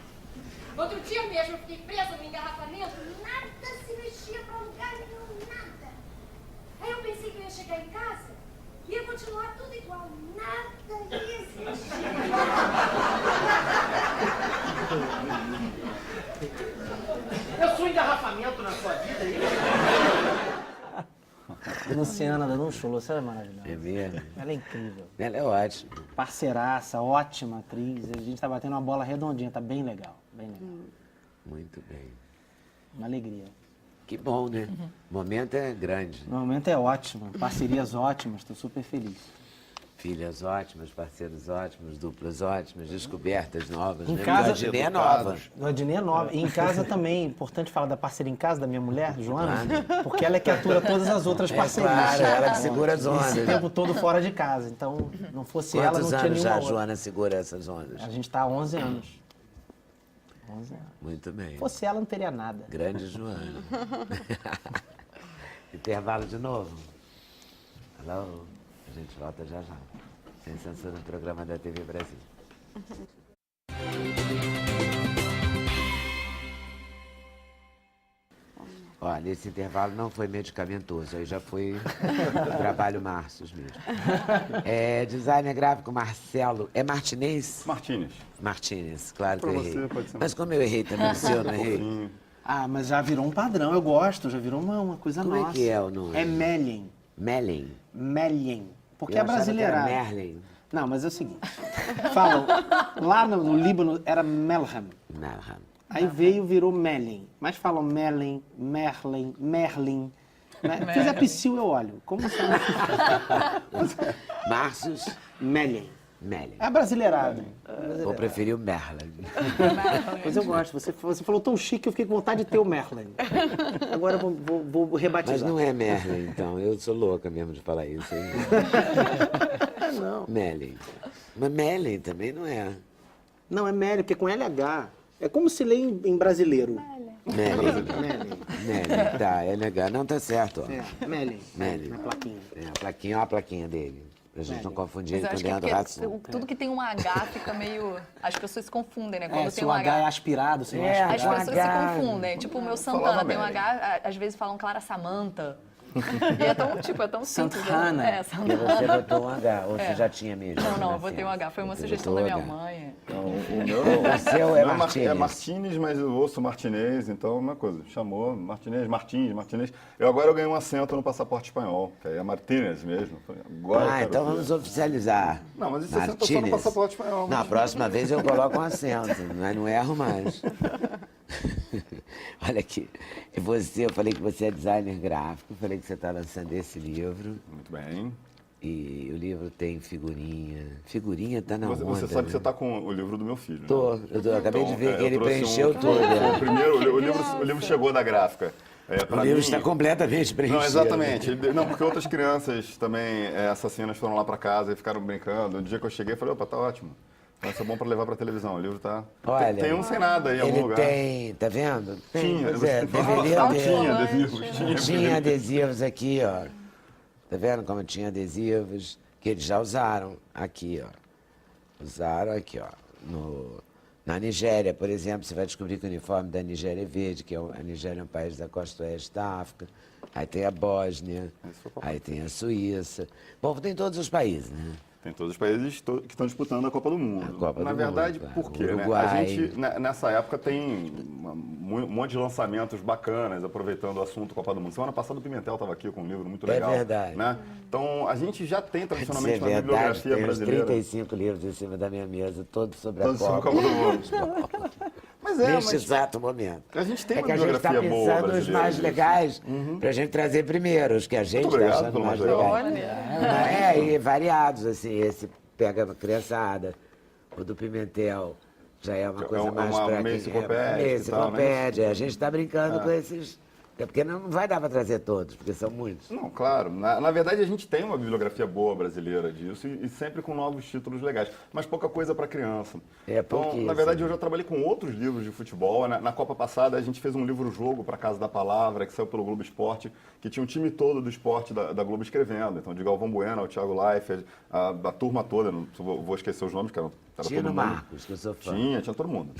Speaker 8: Outro dia mesmo eu fiquei presa no engarrafamento, nada se mexia pra lugar nenhum, nada. Aí eu pensei que eu ia chegar em casa e ia continuar tudo igual, nada ia existir.
Speaker 4: Eu sou engarrafamento na sua vida, Luciana dando um show, Luciana é maravilhosa.
Speaker 1: É mesmo?
Speaker 4: Ela é incrível.
Speaker 1: Ela é ótima.
Speaker 4: Parceiraça, ótima atriz. A gente tá batendo uma bola redondinha, tá bem legal. Bem legal.
Speaker 1: Muito bem.
Speaker 4: Uma alegria.
Speaker 1: Que bom, né? O momento é grande.
Speaker 4: No momento é ótimo, parcerias ótimas, estou super feliz.
Speaker 1: Filhas ótimas, parceiros ótimos, duplas ótimas, descobertas novas.
Speaker 4: Em
Speaker 1: né?
Speaker 4: casa-
Speaker 1: A Adnê é nova.
Speaker 4: O Adnê é nova. E em casa também, é importante falar da parceria em casa da minha mulher, Joana, porque ela é que atura todas as outras parcerias.
Speaker 1: claro, ela que segura as ondas.
Speaker 4: Esse tempo todo fora de casa. Então, não fosse ela,
Speaker 1: Quantos
Speaker 4: não tinha
Speaker 1: anos já
Speaker 4: nenhuma
Speaker 1: a
Speaker 4: outra.
Speaker 1: Joana segura essas ondas?
Speaker 4: A gente está há 11 anos. 11 anos.
Speaker 1: Muito bem.
Speaker 4: Se fosse ela, não teria nada.
Speaker 1: Grande Joana. Intervalo de novo? Alô? A gente volta já já. Sem censura no programa da TV Brasil. Olha, esse intervalo não foi medicamentoso, aí já foi trabalho Márcios mesmo. É, designer gráfico Marcelo, é Martinez?
Speaker 7: Martínez.
Speaker 1: Martinez, claro que
Speaker 7: Pra
Speaker 1: eu
Speaker 7: você,
Speaker 1: errei.
Speaker 7: pode ser
Speaker 1: Mas como eu errei também, o seu eu não errei?
Speaker 7: Fofinho.
Speaker 4: Ah, mas já virou um padrão, eu gosto, já virou uma coisa
Speaker 1: Como é
Speaker 4: nossa.
Speaker 1: que é o nome?
Speaker 4: É Melin.
Speaker 1: Melin.
Speaker 4: Melin. Porque
Speaker 1: Eu
Speaker 4: é
Speaker 1: achava que era
Speaker 4: brasileirado.
Speaker 1: Merlin.
Speaker 4: Não, mas é o seguinte. Falam, lá no Líbano era Melham.
Speaker 1: Melham.
Speaker 4: Aí virou Melin. Mas falam Melin, Merlin, Merlin. Fiz a psil, eu olho. Como você
Speaker 1: Márcios
Speaker 4: Melin.
Speaker 1: Melin.
Speaker 4: É brasileirado.
Speaker 1: Vou preferir o Merlin.
Speaker 4: Mas eu gosto. Você falou tão chique que eu fiquei com vontade de ter o Merlin. Agora eu vou rebatizar.
Speaker 1: Mas não é Merlin, então. Eu sou louca mesmo de falar isso. Hein?
Speaker 4: Não.
Speaker 1: Melin. Mas Melin também não é.
Speaker 4: Não, é Melin, porque com LH. É como se lê em brasileiro.
Speaker 1: Meli, tá, é legal. Não, tá certo, ó.
Speaker 4: Meli.
Speaker 1: Meli.
Speaker 4: Na plaquinha.
Speaker 1: É, a plaquinha, ó a plaquinha dele. Pra gente não confundir
Speaker 6: Mas eu
Speaker 1: ele com
Speaker 6: acho que é
Speaker 1: Leandro Hassum.
Speaker 6: porque tudo que tem um H fica meio... As pessoas se confundem, né? Quando
Speaker 4: Se
Speaker 6: tem
Speaker 4: o
Speaker 6: um
Speaker 4: H é
Speaker 6: H...
Speaker 4: aspirado, se não é
Speaker 1: É,
Speaker 6: As
Speaker 4: aspirado.
Speaker 6: pessoas se confundem. Tipo, o meu Santana tem um H, às vezes falam Clara Samanta. E é tão, tipo, é tão simples.
Speaker 4: Santana.
Speaker 6: É,
Speaker 1: Porque
Speaker 6: Santana.
Speaker 1: você botou um H, ou você já tinha mesmo?
Speaker 6: Não,
Speaker 1: na
Speaker 6: eu botei um
Speaker 1: ciência?
Speaker 6: H. Foi uma
Speaker 1: Você
Speaker 6: sugestão
Speaker 1: botou
Speaker 6: da minha
Speaker 1: H.
Speaker 6: mãe.
Speaker 7: Então, o meu
Speaker 1: O seu é
Speaker 7: meu
Speaker 1: Martínez.
Speaker 7: É Martínez, mas eu ouço Martinez, então é uma coisa. Chamou Martinez, Martínez. Agora eu ganhei um acento no passaporte espanhol, que aí é Martínez mesmo. Agora eu
Speaker 1: Ah,
Speaker 7: quero
Speaker 1: então
Speaker 7: ver.
Speaker 1: vamos oficializar.
Speaker 7: Não, mas esse acento é só no
Speaker 1: Martínez.
Speaker 7: passaporte espanhol.
Speaker 1: Na
Speaker 7: mas-
Speaker 1: próxima vez eu coloco um acento, não erro mais. Olha aqui, e você, eu falei que você é designer gráfico, falei que você está lançando esse livro,
Speaker 7: Muito bem.
Speaker 1: e o livro tem figurinha. Figurinha tá na
Speaker 7: Você
Speaker 1: onda.
Speaker 7: sabe que
Speaker 1: né?
Speaker 7: você está com o livro do meu filho,
Speaker 1: Tô,
Speaker 7: né?
Speaker 1: eu acabei de ver que
Speaker 7: eu
Speaker 1: ele
Speaker 7: trouxe
Speaker 1: preencheu tudo.
Speaker 7: Foi o
Speaker 1: né?
Speaker 7: primeiro, o livro chegou da gráfica.
Speaker 1: O
Speaker 7: Pra
Speaker 1: livro
Speaker 7: mim-
Speaker 1: está completamente preenchido.
Speaker 7: Não, exatamente. Não, porque outras crianças também, assassinas, foram lá para casa e ficaram brincando. No dia que eu cheguei, eu falei, opa, tá ótimo. Vai ser bom para levar para televisão. O livro tá...
Speaker 1: Olha,
Speaker 7: tem um sem nada aí em algum
Speaker 1: Ele
Speaker 7: lugar.
Speaker 1: tem, tá vendo? Tem,
Speaker 7: Tinha,
Speaker 1: pois é,
Speaker 7: você
Speaker 1: deveria
Speaker 7: falou,
Speaker 1: ter.
Speaker 7: tinha adesivos,
Speaker 1: Tinha adesivos aqui, ó. Tá vendo como tinha adesivos que eles já usaram aqui, ó. Usaram aqui, ó. Na Nigéria, por exemplo, você vai descobrir que o uniforme da Nigéria é verde, que a Nigéria é um país da costa oeste da África. Aí tem a Bósnia, aí tem a Suíça. Bom, tem todos os países, né?
Speaker 7: Tem todos os países que estão disputando a Copa do Mundo.
Speaker 1: A Copa
Speaker 7: Na
Speaker 1: do
Speaker 7: verdade,
Speaker 1: Mundo,
Speaker 7: por quê? Né?
Speaker 1: Uruguai.
Speaker 7: A gente, nessa época, tem um monte de lançamentos bacanas, aproveitando o assunto Copa do Mundo. Semana passada o Pimentel estava aqui com um livro muito
Speaker 1: É
Speaker 7: legal.
Speaker 1: verdade.
Speaker 7: Né? Então, a gente já tem
Speaker 1: Pra dizer
Speaker 7: tradicionalmente
Speaker 1: a
Speaker 7: uma
Speaker 1: verdade,
Speaker 7: bibliografia
Speaker 1: tem uns
Speaker 7: brasileira.
Speaker 1: 35 livros em cima da minha mesa, todos sobre
Speaker 7: Todos
Speaker 1: a
Speaker 7: sobre
Speaker 1: Copa.
Speaker 7: a Copa do Mundo. Mas
Speaker 1: Neste exato momento.
Speaker 7: a gente tem
Speaker 1: É
Speaker 7: uma
Speaker 1: que a gente está
Speaker 7: bibliografia boa
Speaker 1: pensando os
Speaker 7: brasileira
Speaker 1: mais
Speaker 7: disso.
Speaker 1: legais para a gente trazer primeiro, os que a gente está
Speaker 7: obrigado
Speaker 1: achando
Speaker 7: pelo
Speaker 1: mais
Speaker 7: mais legal.
Speaker 1: legais. E variados, assim, esse pega a criançada, o do Pimentel já é uma coisa mais para
Speaker 7: meio enciclopédia
Speaker 1: meio
Speaker 7: e tal, né?
Speaker 1: enciclopédia. A gente está brincando com esses... É porque não vai dar para trazer todos, porque são muitos.
Speaker 7: Não, claro. Na verdade, a gente tem uma bibliografia boa brasileira disso e sempre com novos títulos legais. Mas pouca coisa para criança.
Speaker 1: É,
Speaker 7: então,
Speaker 1: pouquíssimo.
Speaker 7: na verdade, eu já trabalhei com outros livros de futebol. Na Copa passada, a gente fez um livro-jogo para Casa da Palavra, que saiu pelo Globo Esporte, que tinha um time todo do esporte da Globo escrevendo. Então, de Galvão Bueno, o Thiago Leifert, a turma toda, não vou esquecer os nomes, que era
Speaker 1: Tinha
Speaker 7: todo
Speaker 1: no
Speaker 7: mundo.
Speaker 1: Marcos, que eu sou fã.
Speaker 7: Tinha todo mundo.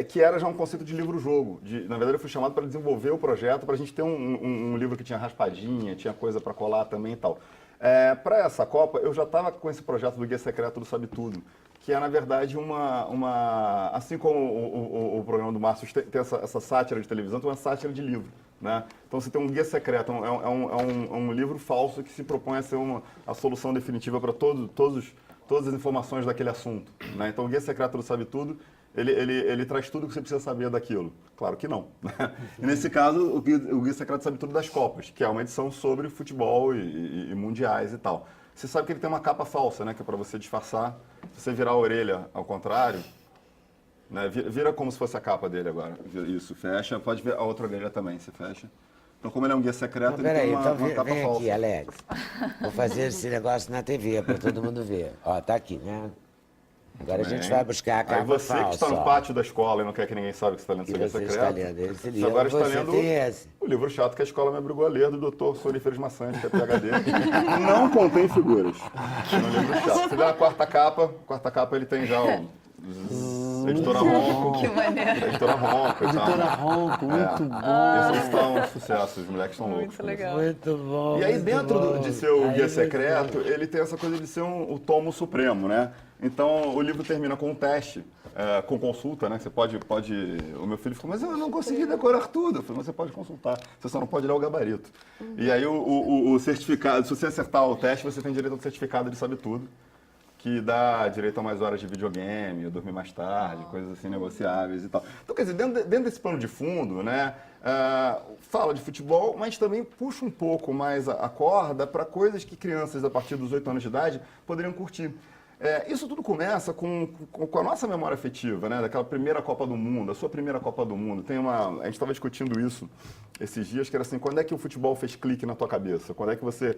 Speaker 7: Que era já um conceito de livro-jogo. Na verdade, eu fui chamado para desenvolver o projeto, para a gente ter um livro que tinha raspadinha, tinha coisa para colar também e tal. Para essa Copa, eu já estava com esse projeto do Guia Secreto do Sabe Tudo, que é, na verdade, assim como o programa do Márcio tem essa sátira de televisão, tem uma sátira de livro. Né? Então, você tem um Guia Secreto, é um livro falso que se propõe a ser a solução definitiva para todas as informações daquele assunto. Né? Então, o Guia Secreto do Sabe Tudo, ele traz tudo que você precisa saber daquilo. Claro que não. E nesse caso, o Guia Secreto Sabe Tudo das Copas, que é uma edição sobre futebol e mundiais e tal. Você sabe que ele tem uma capa falsa, né? Que é para você disfarçar. Se você virar a orelha ao contrário, né? Vira como se fosse a capa dele agora. Isso, fecha. Pode ver a outra orelha também, você fecha. Então, como ele é um guia secreto,
Speaker 1: Então,
Speaker 7: ele
Speaker 1: peraí,
Speaker 7: tem
Speaker 1: então
Speaker 7: uma capa
Speaker 1: vem
Speaker 7: falsa.
Speaker 1: aqui, Alex. Vou fazer esse negócio na TV para todo mundo ver. Ó, tá aqui, né? Agora a gente
Speaker 7: Bem.
Speaker 1: vai buscar a capa
Speaker 7: Aí você
Speaker 1: falsa.
Speaker 7: que está no
Speaker 1: ó.
Speaker 7: pátio da escola e não quer que ninguém saiba que você está lendo
Speaker 1: E
Speaker 7: seu guia
Speaker 1: você
Speaker 7: secreto.
Speaker 1: está lendo esse
Speaker 7: Você
Speaker 1: livro.
Speaker 7: agora está
Speaker 1: Você
Speaker 7: lendo
Speaker 1: tem esse.
Speaker 7: o livro chato que a escola me obrigou a ler, do Dr. Soníferes Maçãs, que é PhD. Não contém figuras. É um livro chato. Você vê a quarta capa ele tem já o Editora Ronco.
Speaker 6: Que maneiro.
Speaker 7: Editora Ronco e tal.
Speaker 4: Editora Ronco, muito bom.
Speaker 7: Esses estão um sucesso, os moleques estão loucos.
Speaker 6: Muito legal.
Speaker 1: Muito bom.
Speaker 7: E aí,
Speaker 1: muito
Speaker 7: dentro
Speaker 1: bom.
Speaker 7: de seu
Speaker 1: Aí
Speaker 7: guia
Speaker 1: você-
Speaker 7: secreto, ele tem essa coisa de ser o tomo supremo, né? Então, o livro termina com um teste, com consulta, né? Você pode... O meu filho ficou, mas eu não consegui decorar tudo. Eu falei, mas você pode consultar, você só não pode ler o gabarito. E aí, o certificado, se você acertar o teste, você tem direito ao certificado de Sabe Tudo, que dá direito a mais horas de videogame, dormir mais tarde, coisas assim negociáveis e tal. Então, quer dizer, dentro desse plano de fundo, né, fala de futebol, mas também puxa um pouco mais a corda para coisas que crianças a partir dos 8 anos de idade poderiam curtir. Isso tudo começa com a nossa memória afetiva, né? Daquela primeira Copa do Mundo, a sua primeira Copa do Mundo. A gente estava discutindo isso esses dias, que era assim, quando é que o futebol fez clique na tua cabeça? Quando é que você...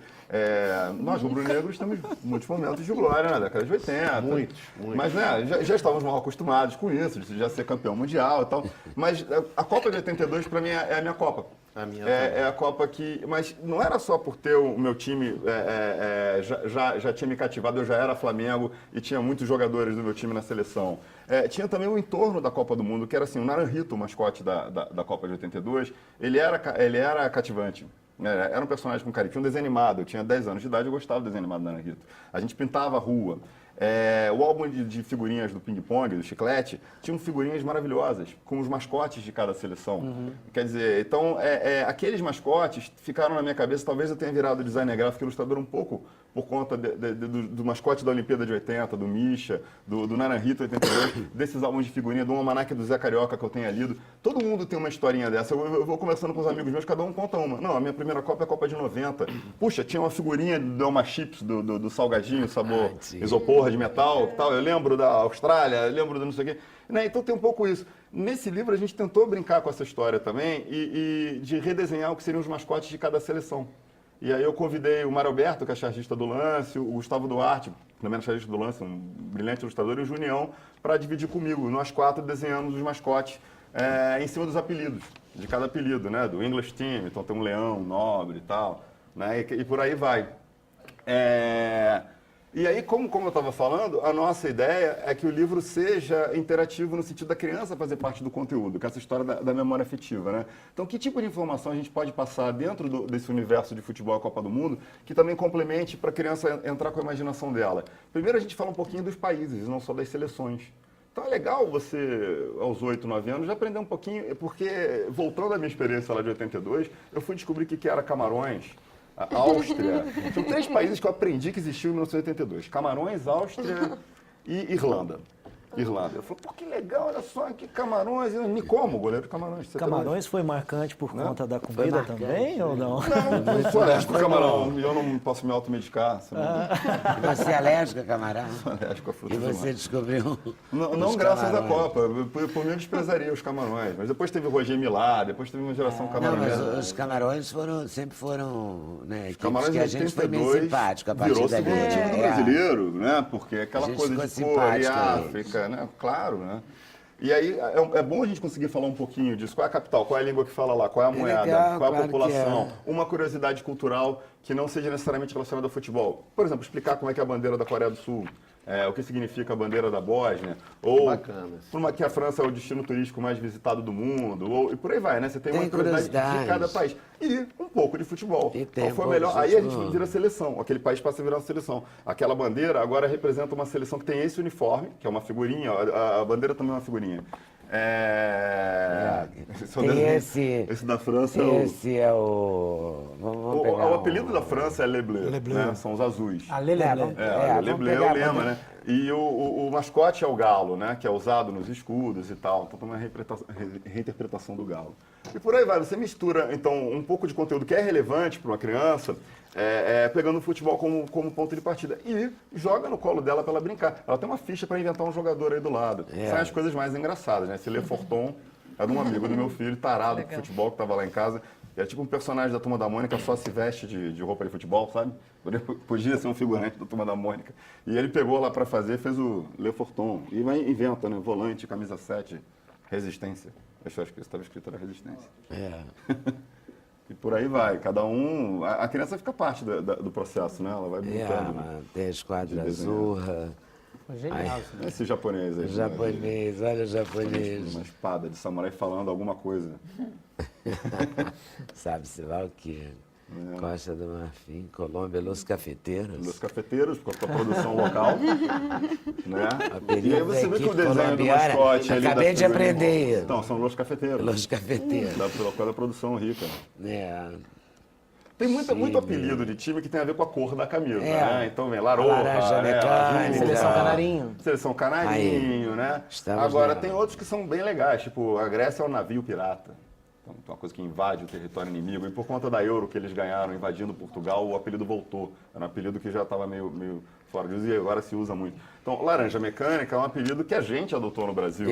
Speaker 7: nós, rubro-negros, temos muitos momentos de glória na década de 80.
Speaker 3: Muitos.
Speaker 7: Mas né, já estávamos mal acostumados com isso, de já ser campeão mundial e tal. Mas a Copa de 82, para mim, é a minha Copa.
Speaker 3: A minha
Speaker 7: É a Copa que... Mas não era só por ter o meu time já tinha me cativado, eu já era Flamengo e tinha muitos jogadores do meu time na seleção. Tinha também o entorno da Copa do Mundo, que era assim, o Naranjito, o mascote da Copa de 82, ele era cativante. Era um personagem com carinho. Tinha um desenho animado, eu tinha 10 anos de idade, eu gostava do desenho animado do Naranjito. A gente pintava a rua. O álbum de figurinhas do ping-pong, do Chiclete, tinha figurinhas maravilhosas, com os mascotes de cada seleção. Quer dizer, então, aqueles mascotes ficaram na minha cabeça. Talvez eu tenha virado designer gráfico e ilustrador um pouco por conta do mascote da Olimpíada de 80, do Misha, do Naranjito 82, desses álbuns de figurinha, do almanaque do Zé Carioca que eu tenha lido. Todo mundo tem uma historinha dessa. Eu vou conversando com os amigos meus, cada um conta uma. Não, a minha primeira Copa é a Copa de 90. Puxa, tinha uma figurinha do Elma Chips, do salgadinho, sabor isopor de metal, tal. Eu lembro da Austrália, eu lembro do não sei o quê. Né? Então tem um pouco isso. Nesse livro a gente tentou brincar com essa história também e de redesenhar o que seriam os mascotes de cada seleção. E aí eu convidei o Mário Alberto, que é chargista do Lance, o Gustavo Duarte, também é chargista do Lance, um brilhante ilustrador, e o Junião, para dividir comigo. Nós 4 desenhamos os mascotes em cima dos apelidos, de cada apelido, né? Do English Team, então tem um leão, nobre e tal, né? E por aí vai. E aí, como eu estava falando, a nossa ideia é que o livro seja interativo no sentido da criança fazer parte do conteúdo, que é essa história da memória afetiva, né? Então, que tipo de informação a gente pode passar dentro desse universo de futebol e Copa do Mundo que também complemente para a criança entrar com a imaginação dela? Primeiro, a gente fala um pouquinho dos países, não só das seleções. Então, é legal você, aos 8, 9 anos, já aprender um pouquinho, porque, voltando à minha experiência lá de 82, eu fui descobrir o que era Camarões, a Áustria. São 3 países que eu aprendi que existiam em 1982. Camarões, Áustria e Irlanda. Eu falei, pô, que legal, olha só, que Camarões. Me como, goleiro de Camarões.
Speaker 2: Camarões foi marcante por conta da comida também, ou não?
Speaker 7: Não, sou alérgico a camarão. Eu não posso me automedicar.
Speaker 1: Você é alérgico a camarão?
Speaker 7: Sou alérgico a frutas
Speaker 1: E
Speaker 7: do mar.
Speaker 1: você descobriu?
Speaker 7: Não graças à Copa. Por mim, eu desprezaria os camarões. Mas depois teve o Roger Milá, depois teve uma geração
Speaker 1: Não,
Speaker 7: camarões.
Speaker 1: mas os camarões sempre foram, né,
Speaker 7: Os Camarões
Speaker 1: que a gente foi meio
Speaker 7: 82
Speaker 1: simpático a partir
Speaker 7: virou o
Speaker 1: dali.
Speaker 7: segundo time do brasileiro, né? Porque aquela
Speaker 1: A gente
Speaker 7: coisa de
Speaker 1: ficou
Speaker 7: cor e
Speaker 1: simpático a eles.
Speaker 7: África, né? Claro, né? E aí é bom a gente conseguir falar um pouquinho disso. Qual é a capital? Qual é a língua que fala lá? Qual é a moeda?
Speaker 1: legal,
Speaker 7: Qual é a
Speaker 1: claro
Speaker 7: população?
Speaker 1: que
Speaker 7: Uma curiosidade cultural que não seja necessariamente relacionada ao futebol. Por exemplo, explicar como é que é a bandeira da Coreia do Sul, o que significa a bandeira da Bósnia, ou
Speaker 3: Bacana.
Speaker 7: que a França é o destino turístico mais visitado do mundo, e por aí vai, né? Você tem uma
Speaker 1: Tem
Speaker 7: curiosidade de
Speaker 1: curiosidades.
Speaker 7: cada país. E um pouco de futebol.
Speaker 1: E tem
Speaker 7: Qual foi
Speaker 1: um
Speaker 7: o melhor?
Speaker 1: pouco de
Speaker 7: Aí a gente
Speaker 1: futebol.
Speaker 7: vira seleção. Aquele país passa a virar uma seleção. Aquela bandeira agora representa uma seleção que tem esse uniforme, que é uma figurinha. A bandeira também é uma figurinha. Esse é o
Speaker 1: Tem
Speaker 7: desenho.
Speaker 1: esse-
Speaker 7: Esse da França
Speaker 1: Esse é o... Vamos pegar
Speaker 7: o apelido da França é Le Bleu,
Speaker 2: Le Bleu.
Speaker 7: né? São os azuis.
Speaker 2: A Lele.
Speaker 1: vamos-
Speaker 7: Le
Speaker 1: vamos
Speaker 7: Bleu é
Speaker 1: pegar
Speaker 7: o
Speaker 1: a
Speaker 7: lema,
Speaker 1: bandeira.
Speaker 7: né? E o mascote é o galo, né? Que é usado nos escudos e tal. Então tem uma reinterpretação do galo. E por aí vai, você mistura, então, um pouco de conteúdo que é relevante para uma criança, pegando o futebol como ponto de partida. E joga no colo dela para ela brincar. Ela tem uma ficha para inventar um jogador aí do lado. Saem as coisas mais engraçadas, né? Esse Le Forton é de um amigo do meu filho, tarado de futebol, que estava lá em casa. É tipo um personagem da Turma da Mônica, só se veste de roupa de futebol, sabe? Podia ser um figurante da Turma da Mônica. E ele pegou lá para fazer, fez o Le Forton. E inventa, né? Volante, camisa 7, resistência. Eu acho que isso estava escrito era resistência. E por aí vai. Cada um... A criança fica parte do processo, né? Ela vai brincando. Né?
Speaker 1: Tem a esquadra
Speaker 7: De desenhar.
Speaker 1: azurra,
Speaker 4: Foi genial isso.
Speaker 7: Esse japonês aí.
Speaker 1: japonês, olha o japonês.
Speaker 7: Uma espada de samurai falando alguma coisa.
Speaker 1: Sabe-se lá o quê? Costa do Marfim, Colômbia, Los Cafeteiros.
Speaker 7: Dos cafeteiros, com a sua produção local. Né?
Speaker 1: Apelido
Speaker 7: E aí você
Speaker 1: da
Speaker 7: vê que o
Speaker 1: equipe
Speaker 7: desenho do
Speaker 1: colombiana,
Speaker 7: mascote ali
Speaker 1: acabei
Speaker 7: da
Speaker 1: de
Speaker 7: figurinha-
Speaker 1: aprender isso.
Speaker 7: Então, são Los Cafeteiros.
Speaker 1: Los Cafeteiros.
Speaker 7: Da produção rica.
Speaker 1: É.
Speaker 7: Tem muito apelido de time que tem a ver com a cor da camisa, né? Então vem Laroa,
Speaker 1: Laranja Mecânica.
Speaker 4: Seleção Canarinho.
Speaker 7: Seleção Canarinho, né?
Speaker 1: estamos
Speaker 7: Agora
Speaker 1: lá.
Speaker 7: tem outros que são bem legais, tipo a Grécia é um navio pirata. Então, uma coisa que invade o território inimigo. E por conta da Euro que eles ganharam invadindo Portugal, o apelido voltou. Era um apelido que já estava meio fora de uso e agora se usa muito. Então, laranja mecânica é um apelido que a gente adotou no Brasil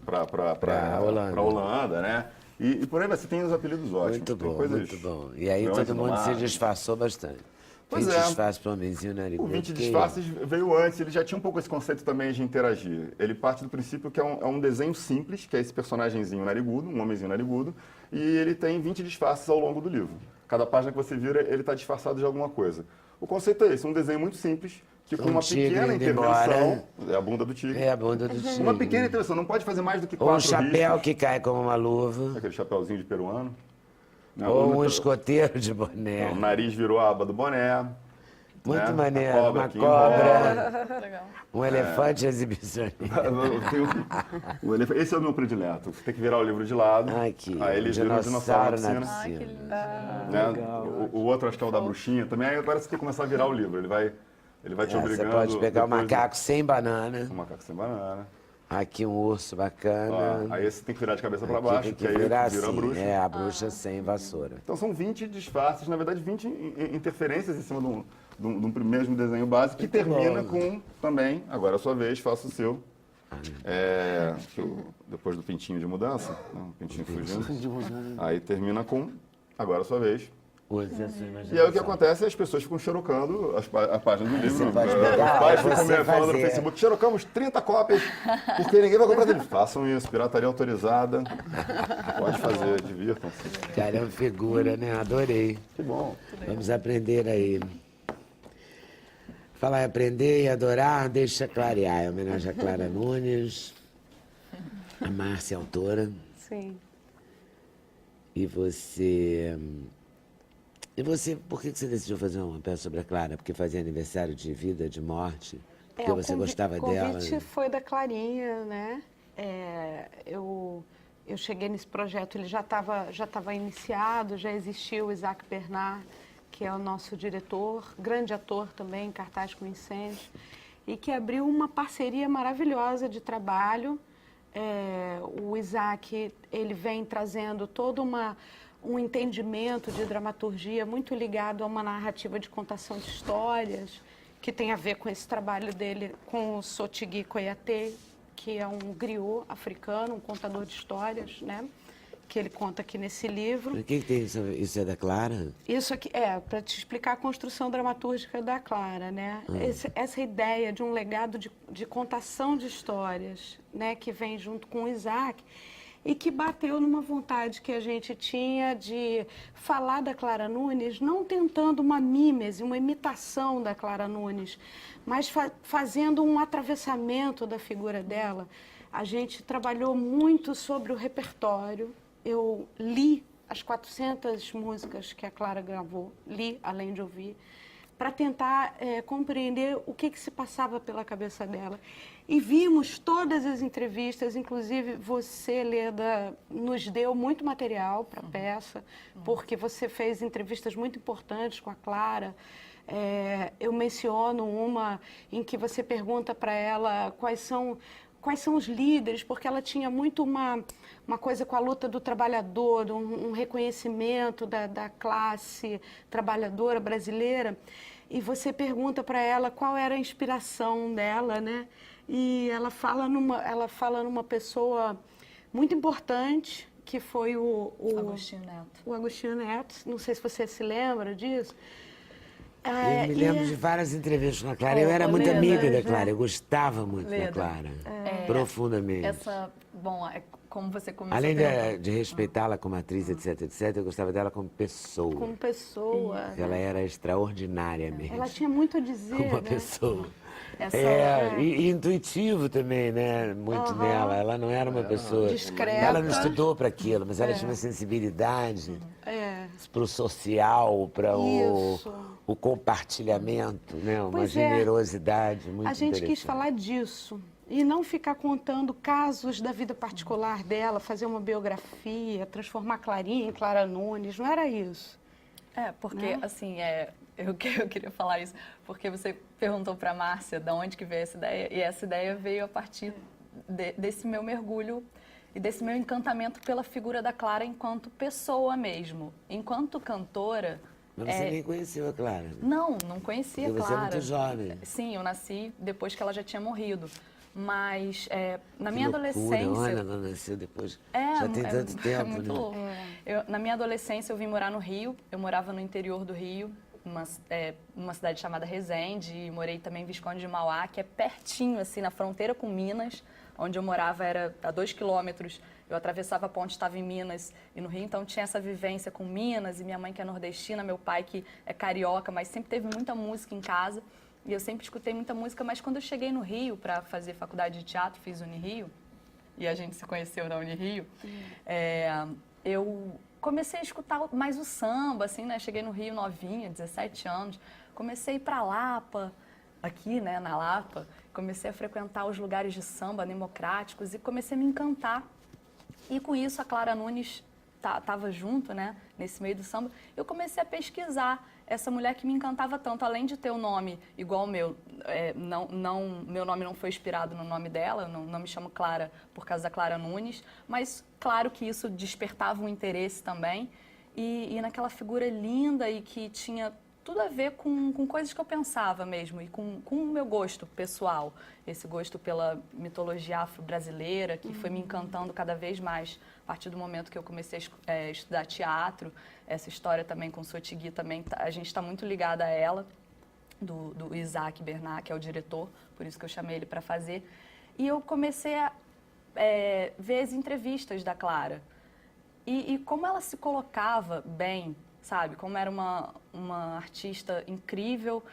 Speaker 7: para Holanda, né? E por aí você tem os apelidos ótimos.
Speaker 1: Muito
Speaker 7: tem
Speaker 1: bom,
Speaker 7: coisas
Speaker 1: muito bom. E aí
Speaker 7: Leões
Speaker 1: todo
Speaker 7: do
Speaker 1: mundo
Speaker 7: Mar.
Speaker 1: se disfarçou bastante.
Speaker 7: Pois
Speaker 1: 20
Speaker 7: é.
Speaker 1: disfarces para homenzinho narigudo.
Speaker 7: O 20
Speaker 1: que-
Speaker 7: disfarces veio antes, ele já tinha um pouco esse conceito também de interagir. Ele parte do princípio que é um desenho simples, que é esse personagemzinho narigudo, um homenzinho narigudo, e ele tem 20 disfarces ao longo do livro. Cada página que você vira, ele está disfarçado de alguma coisa. O conceito é esse, um desenho muito simples, que com uma
Speaker 1: tigre
Speaker 7: pequena
Speaker 1: indo
Speaker 7: intervenção... É a bunda do tigre.
Speaker 1: É a bunda do tigre.
Speaker 7: Uma pequena intervenção, não pode fazer mais do que
Speaker 1: Ou um
Speaker 7: 4
Speaker 1: chapéu
Speaker 7: riscos.
Speaker 1: que cai como uma luva.
Speaker 7: Aquele chapéuzinho de peruano. Né?
Speaker 1: Ou um
Speaker 7: O
Speaker 1: escoteiro de boné.
Speaker 7: nariz virou a aba do boné.
Speaker 1: Muito
Speaker 7: né?
Speaker 1: maneiro.
Speaker 7: A cobra
Speaker 1: Uma
Speaker 7: que
Speaker 1: cobra,
Speaker 6: Legal.
Speaker 1: um elefante exibicionista.
Speaker 7: Esse é o meu predileto. Você tem que virar o livro de lado.
Speaker 1: Aqui,
Speaker 7: Aí ele
Speaker 1: um
Speaker 7: vira um dinossauro
Speaker 1: dinossauro
Speaker 7: na
Speaker 1: na
Speaker 7: piscina.
Speaker 6: Ai, que
Speaker 1: piscina.
Speaker 6: lindo.
Speaker 7: Né?
Speaker 2: Legal,
Speaker 7: O outro acho que é o da bruxinha também. Aí agora você tem que começar a virar o livro. Ele vai te
Speaker 1: É,
Speaker 7: obrigando.
Speaker 1: você pode pegar o
Speaker 7: depois
Speaker 1: macaco sem banana.
Speaker 7: O macaco sem banana.
Speaker 1: Aqui um urso bacana.
Speaker 7: Ó, aí esse tem que virar de cabeça para
Speaker 1: Aqui
Speaker 7: baixo,
Speaker 1: tem
Speaker 7: que aí
Speaker 1: virar
Speaker 7: vira a
Speaker 1: assim.
Speaker 7: bruxa.
Speaker 1: É, a bruxa sem vassoura.
Speaker 7: Então são 20 disfarces, na verdade 20 interferências em cima de um mesmo desenho básico, que termina com também, agora a sua vez, faça o seu. Depois do pintinho de mudança, o pintinho fugindo. Aí termina com, agora a sua vez.
Speaker 1: Use a sua imaginação.
Speaker 7: E aí o que acontece é as pessoas ficam xerocando a página do livro.
Speaker 1: você pode
Speaker 7: Os
Speaker 1: pegar,
Speaker 7: pais
Speaker 1: você
Speaker 7: ficam falando no
Speaker 1: fazer.
Speaker 7: Facebook, xerocamos 30 cópias, porque ninguém vai comprar dele. Façam isso, pirataria autorizada. Pode fazer, divirtam-se.
Speaker 1: Cara, é uma figura, né? Adorei.
Speaker 7: Que bom.
Speaker 1: Vamos aprender aí. Falar em aprender e adorar, deixa clarear. É homenagem a Clara Nunes, a Márcia, autora.
Speaker 5: Sim.
Speaker 1: E você, por que você decidiu fazer uma peça sobre a Clara? Porque fazia aniversário de vida, de morte? Porque você gostava dela?
Speaker 5: O convite foi da Clarinha, né? Eu cheguei nesse projeto, ele já estava iniciado, já existia o Isaac Bernard, que é o nosso diretor, grande ator também, em Cartaz com Incêndio, e que abriu uma parceria maravilhosa de trabalho. O Isaac, ele vem trazendo todo um entendimento de dramaturgia muito ligado a uma narrativa de contação de histórias, que tem a ver com esse trabalho dele com o Sotigui Koyate, que é um griot africano, um contador de histórias, né? Que ele conta aqui nesse livro.
Speaker 1: O que tem isso? Isso é da Clara?
Speaker 5: Isso aqui para te explicar a construção dramatúrgica da Clara, né? Essa ideia de um legado de contação de histórias, né? Que vem junto com o Isaac e que bateu numa vontade que a gente tinha de falar da Clara Nunes, não tentando uma mímese, uma imitação da Clara Nunes, mas fazendo um atravessamento da figura dela. A gente trabalhou muito sobre o repertório. Eu li as 400 músicas que a Clara gravou, li, além de ouvir, para tentar compreender o que se passava pela cabeça dela. E vimos todas as entrevistas, inclusive você, Leda, nos deu muito material para a peça, porque você fez entrevistas muito importantes com a Clara. Eu menciono uma em que você pergunta para ela quais são os líderes, porque ela tinha muito uma coisa com a luta do trabalhador, um reconhecimento da classe trabalhadora brasileira, e você pergunta para ela qual era a inspiração dela, né? E ela fala numa pessoa muito importante, que foi o
Speaker 6: Agostinho Neto.
Speaker 5: O Agostinho Neto, não sei se você se lembra disso.
Speaker 1: Eu me lembro de várias entrevistas com a Clara. Eu era muito
Speaker 6: Leda,
Speaker 1: amiga da Clara, eu gostava muito da
Speaker 6: Leda,
Speaker 1: Clara. Profundamente.
Speaker 6: Como você começou
Speaker 1: Além
Speaker 6: a perguntar.
Speaker 1: de respeitá-la como atriz, etc., eu gostava dela como pessoa.
Speaker 5: Como pessoa.
Speaker 1: Ela era extraordinária mesmo.
Speaker 5: Ela tinha muito a dizer,
Speaker 1: Como uma
Speaker 5: né?
Speaker 1: pessoa.
Speaker 6: Essa-
Speaker 1: E intuitivo também, né? Muito nela. Ela não era uma pessoa.
Speaker 5: Discreta.
Speaker 1: Ela não estudou para aquilo, mas ela tinha uma sensibilidade para o social, para
Speaker 5: Isso.
Speaker 1: o compartilhamento, né? Uma
Speaker 5: Pois é.
Speaker 1: generosidade muito
Speaker 5: A gente quis
Speaker 1: interessante.
Speaker 5: falar disso e não ficar contando casos da vida particular dela, fazer uma biografia, transformar Clarinha em Clara Nunes, não era isso.
Speaker 6: Porque, assim, eu queria falar isso, porque você perguntou para a Márcia de onde que veio essa ideia, e essa ideia veio a partir desse meu mergulho e desse meu encantamento pela figura da Clara enquanto pessoa mesmo. Enquanto cantora...
Speaker 1: Mas você nem conheceu a Clara. né?
Speaker 6: Não conhecia a
Speaker 1: Porque
Speaker 6: Clara.
Speaker 1: você é muito jovem.
Speaker 6: Sim, eu nasci depois que ela já tinha morrido. Mas na
Speaker 1: Que
Speaker 6: minha
Speaker 1: loucura,
Speaker 6: adolescência...
Speaker 1: olha, ela nasceu depois. Já tem tanto tempo,
Speaker 6: muito
Speaker 1: né?
Speaker 6: louco. Na minha adolescência, eu vim morar no Rio. Eu morava no interior do Rio, numa cidade chamada Resende. E morei também em Visconde de Mauá, que é pertinho, assim, na fronteira com Minas. Onde eu morava era a 2 quilômetros. Eu atravessava a ponte, estava em Minas e no Rio. Então, tinha essa vivência com Minas. E minha mãe, que é nordestina, meu pai, que é carioca. Mas sempre teve muita música em casa. E eu sempre escutei muita música, mas quando eu cheguei no Rio para fazer faculdade de teatro, fiz Unirio, e a gente se conheceu na Unirio, eu comecei a escutar mais o samba, assim, né? Cheguei no Rio novinha, 17 anos, comecei a ir para Lapa, aqui, né, na Lapa, comecei a frequentar os lugares de samba democráticos e comecei a me encantar. E com isso a Clara Nunes estava junto, né, nesse meio do samba. Eu comecei a pesquisar essa mulher que me encantava tanto, além de ter o nome igual o meu, meu nome não foi inspirado no nome dela, não me chamo Clara por causa da Clara Nunes, mas claro que isso despertava um interesse também, e naquela figura linda e que tinha tudo a ver com coisas que eu pensava mesmo, e com o meu gosto pessoal, esse gosto pela mitologia afro-brasileira, que foi me encantando cada vez mais a partir do momento que eu comecei a estudar teatro. Essa história também com Sotigui, também, a gente está muito ligada a ela, do Isaac Bernat, que é o diretor, por isso que eu chamei ele para fazer. E eu comecei a ver as entrevistas da Clara. E como ela se colocava bem, sabe? Como era uma artista incrível,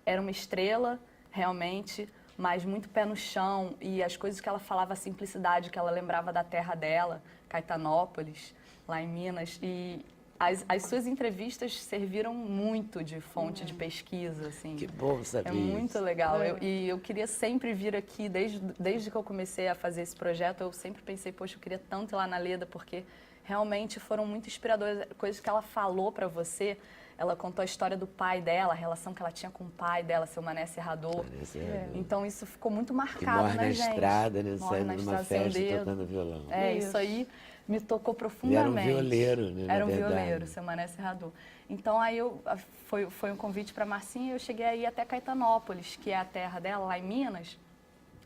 Speaker 6: era uma estrela, realmente, mas muito pé no chão. E as coisas que ela falava, a simplicidade que ela lembrava da terra dela, Caetanópolis, lá em Minas. E as suas entrevistas serviram muito de fonte de pesquisa, assim.
Speaker 1: Que bom saber
Speaker 6: É muito
Speaker 1: isso.
Speaker 6: legal. Eu queria sempre vir aqui, desde que eu comecei a fazer esse projeto, eu sempre pensei, poxa, eu queria tanto ir lá na Leda, porque realmente foram muito inspiradoras. Coisas que ela falou para você. Ela contou a história do pai dela, a relação que ela tinha com o pai dela, seu Mané Serrador. Então isso ficou muito
Speaker 1: Que
Speaker 6: marcado
Speaker 1: morre
Speaker 6: na
Speaker 1: na
Speaker 6: gente.
Speaker 1: estrada, né?
Speaker 6: Morre na
Speaker 1: Saindo numa
Speaker 6: estrada sem
Speaker 1: festa
Speaker 6: dedo.
Speaker 1: tocando violão.
Speaker 6: Isso aí me tocou
Speaker 1: Ele
Speaker 6: profundamente.
Speaker 1: era um violeiro, né?
Speaker 6: Era um
Speaker 1: na verdade.
Speaker 6: violeiro, seu Mané Serrador. Então aí foi um convite para Marcinha e eu cheguei aí até Caetanópolis, que é a terra dela, lá em Minas,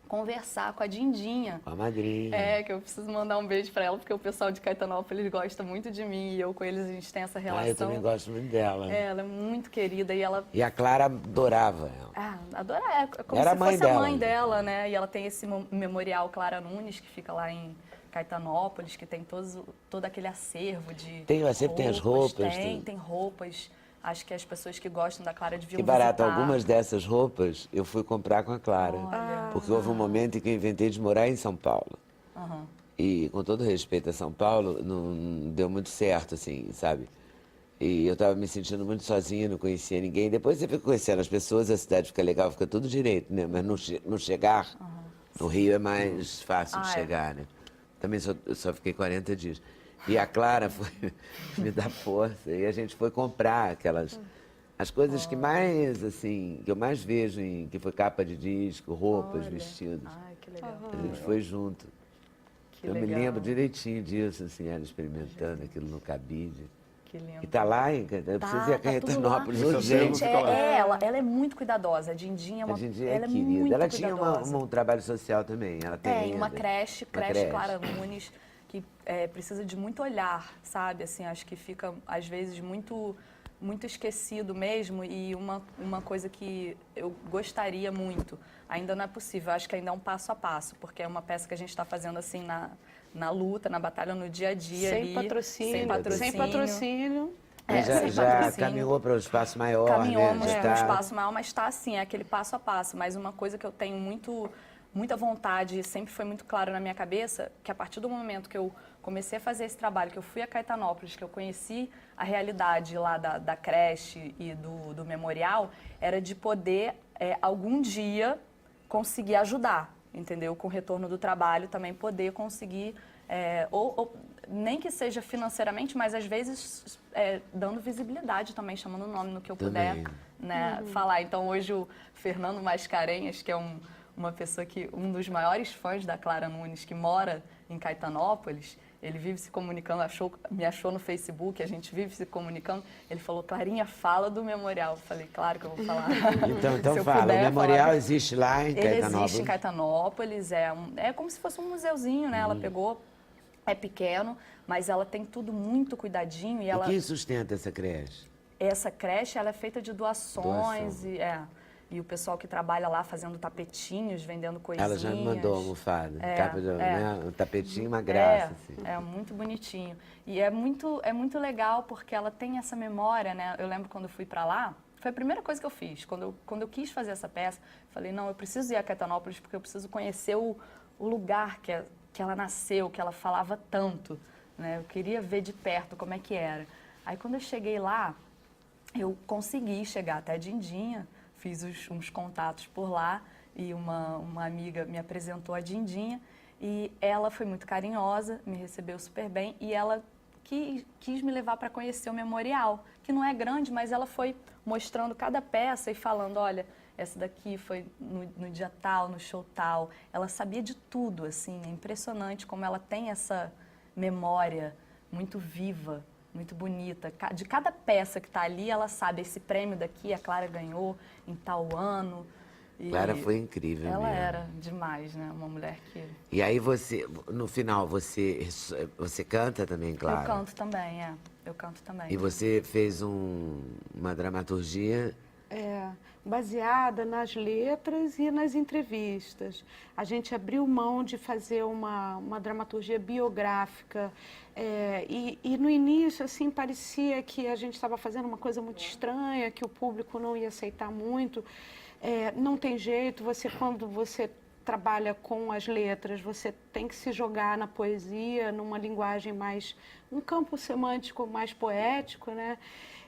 Speaker 6: conversar com a Dindinha.
Speaker 1: Com a madrinha.
Speaker 6: Que eu preciso mandar um beijo para ela, porque o pessoal de Caetanópolis gosta muito de mim e eu com eles a gente tem essa relação.
Speaker 1: Eu também gosto muito dela.
Speaker 6: Ela é muito querida e ela...
Speaker 1: E a Clara adorava ela.
Speaker 6: Adora, é como
Speaker 1: Era
Speaker 6: se
Speaker 1: a mãe
Speaker 6: fosse a
Speaker 1: dela,
Speaker 6: mãe
Speaker 1: né?
Speaker 6: dela, né? E ela tem esse memorial Clara Nunes, que fica lá em Caetanópolis, que tem todo aquele acervo de
Speaker 1: Tem o acervo, tem as roupas,
Speaker 6: Tem roupas. Acho que as pessoas que gostam da Clara deviam
Speaker 1: Que barato,
Speaker 6: visitar.
Speaker 1: algumas dessas roupas eu fui comprar com a Clara.
Speaker 6: Olha.
Speaker 1: Porque houve um momento em que eu inventei de morar em São Paulo. E com todo respeito a São Paulo, não deu muito certo, assim, sabe? E eu estava me sentindo muito sozinha, não conhecia ninguém. Depois você fica conhecendo as pessoas, a cidade fica legal, fica tudo direito, né? Mas no chegar, no Rio é mais fácil de chegar, né? Também só fiquei 40 dias. E a Clara foi me dar força. E a gente foi comprar as coisas que mais, assim, que eu mais vejo, que foi capa de disco, roupas, vestidos.
Speaker 6: Ai, que legal.
Speaker 1: A gente foi junto.
Speaker 6: Que
Speaker 1: Eu
Speaker 6: legal.
Speaker 1: me lembro direitinho disso, assim, ela experimentando aquilo no cabide.
Speaker 6: Que lindo.
Speaker 1: E tá lá, eu preciso ir a Caetanópolis
Speaker 6: tudo lá.
Speaker 1: urgente.
Speaker 6: Gente, ela é muito cuidadosa. A Dindinha é uma
Speaker 1: A Dindinha
Speaker 6: ela
Speaker 1: é
Speaker 6: é
Speaker 1: querida.
Speaker 6: muito
Speaker 1: Ela tinha
Speaker 6: cuidadosa.
Speaker 1: um trabalho social também. Ela tem
Speaker 6: Uma
Speaker 1: ainda.
Speaker 6: creche
Speaker 1: Uma creche.
Speaker 6: Clara Nunes, que precisa de muito olhar, sabe? Assim, acho que fica, às vezes, muito esquecido mesmo. E uma coisa que eu gostaria muito, ainda não é possível, acho que ainda é um passo a passo, porque é uma peça que a gente está fazendo assim na luta, na batalha, no dia a dia.
Speaker 5: Sem
Speaker 6: ali,
Speaker 5: patrocínio.
Speaker 6: Sem
Speaker 5: Sem patrocínio.
Speaker 1: Mas
Speaker 6: sem
Speaker 1: já
Speaker 6: patrocínio.
Speaker 1: caminhou para o espaço maior,
Speaker 6: Caminhamos
Speaker 1: né? Já
Speaker 6: para um
Speaker 1: tá-
Speaker 6: espaço maior, mas está assim, é aquele passo a passo. Mas uma coisa que eu tenho muita vontade, e sempre foi muito claro na minha cabeça, que a partir do momento que eu comecei a fazer esse trabalho, que eu fui a Caetanópolis, que eu conheci a realidade lá da creche e do memorial, era de poder, algum dia, conseguir ajudar, entendeu? Com o retorno do trabalho, também poder conseguir, ou nem que seja financeiramente, mas às vezes dando visibilidade também, chamando o nome no que eu puder,
Speaker 1: Também.
Speaker 6: né, falar. Então, hoje o Fernando Mascarenhas, que é um uma pessoa que, um dos maiores fãs da Clara Nunes, que mora em Caetanópolis, ele vive se comunicando, me achou no Facebook, a gente vive se comunicando. Ele falou, Clarinha, fala do memorial. Eu falei, claro que eu vou falar.
Speaker 1: Então
Speaker 6: Se eu
Speaker 1: fala, o
Speaker 6: puder
Speaker 1: memorial
Speaker 6: falar.
Speaker 1: existe lá em
Speaker 6: Ele
Speaker 1: Caetanópolis?
Speaker 6: existe em Caetanópolis, é como se fosse um museuzinho, né? Ela pegou, é pequeno, mas ela tem tudo muito cuidadinho.
Speaker 1: E quem sustenta essa creche?
Speaker 6: Essa creche, ela é feita de doações. E o pessoal que trabalha lá fazendo tapetinhos, vendendo coisinhas.
Speaker 1: Ela já me mandou almofada, né? Um tapetinho, uma graça. Assim.
Speaker 6: É muito bonitinho. E é muito legal porque ela tem essa memória, né? Eu lembro quando eu fui para lá, foi a primeira coisa que eu fiz. Quando eu quis fazer essa peça, falei, não, eu preciso ir a Caetanópolis porque eu preciso conhecer o lugar que ela nasceu, que ela falava tanto, né? Eu queria ver de perto como é que era. Aí quando eu cheguei lá, eu consegui chegar até Dindinha, fiz uns contatos por lá e uma amiga me apresentou a Dindinha e ela foi muito carinhosa, me recebeu super bem e ela quis me levar para conhecer o memorial, que não é grande, mas ela foi mostrando cada peça e falando, olha, essa daqui foi no dia tal, no show tal. Ela sabia de tudo, assim, é impressionante como ela tem essa memória muito viva, muito bonita. De cada peça que está ali, ela sabe, esse prêmio daqui a Clara ganhou em tal ano. E
Speaker 1: Clara foi incrível
Speaker 6: ela
Speaker 1: mesmo.
Speaker 6: era demais, né? Uma mulher que...
Speaker 1: E aí você, no final, você canta também, Clara?
Speaker 6: Eu canto também, eu canto também.
Speaker 1: E você fez uma dramaturgia...
Speaker 5: baseada nas letras e nas entrevistas. A gente abriu mão de fazer uma dramaturgia biográfica e no início, assim, parecia que a gente estava fazendo uma coisa muito estranha, que o público não ia aceitar muito. Não tem jeito, quando você trabalha com as letras, você tem que se jogar na poesia, numa linguagem mais, um campo semântico mais poético, né?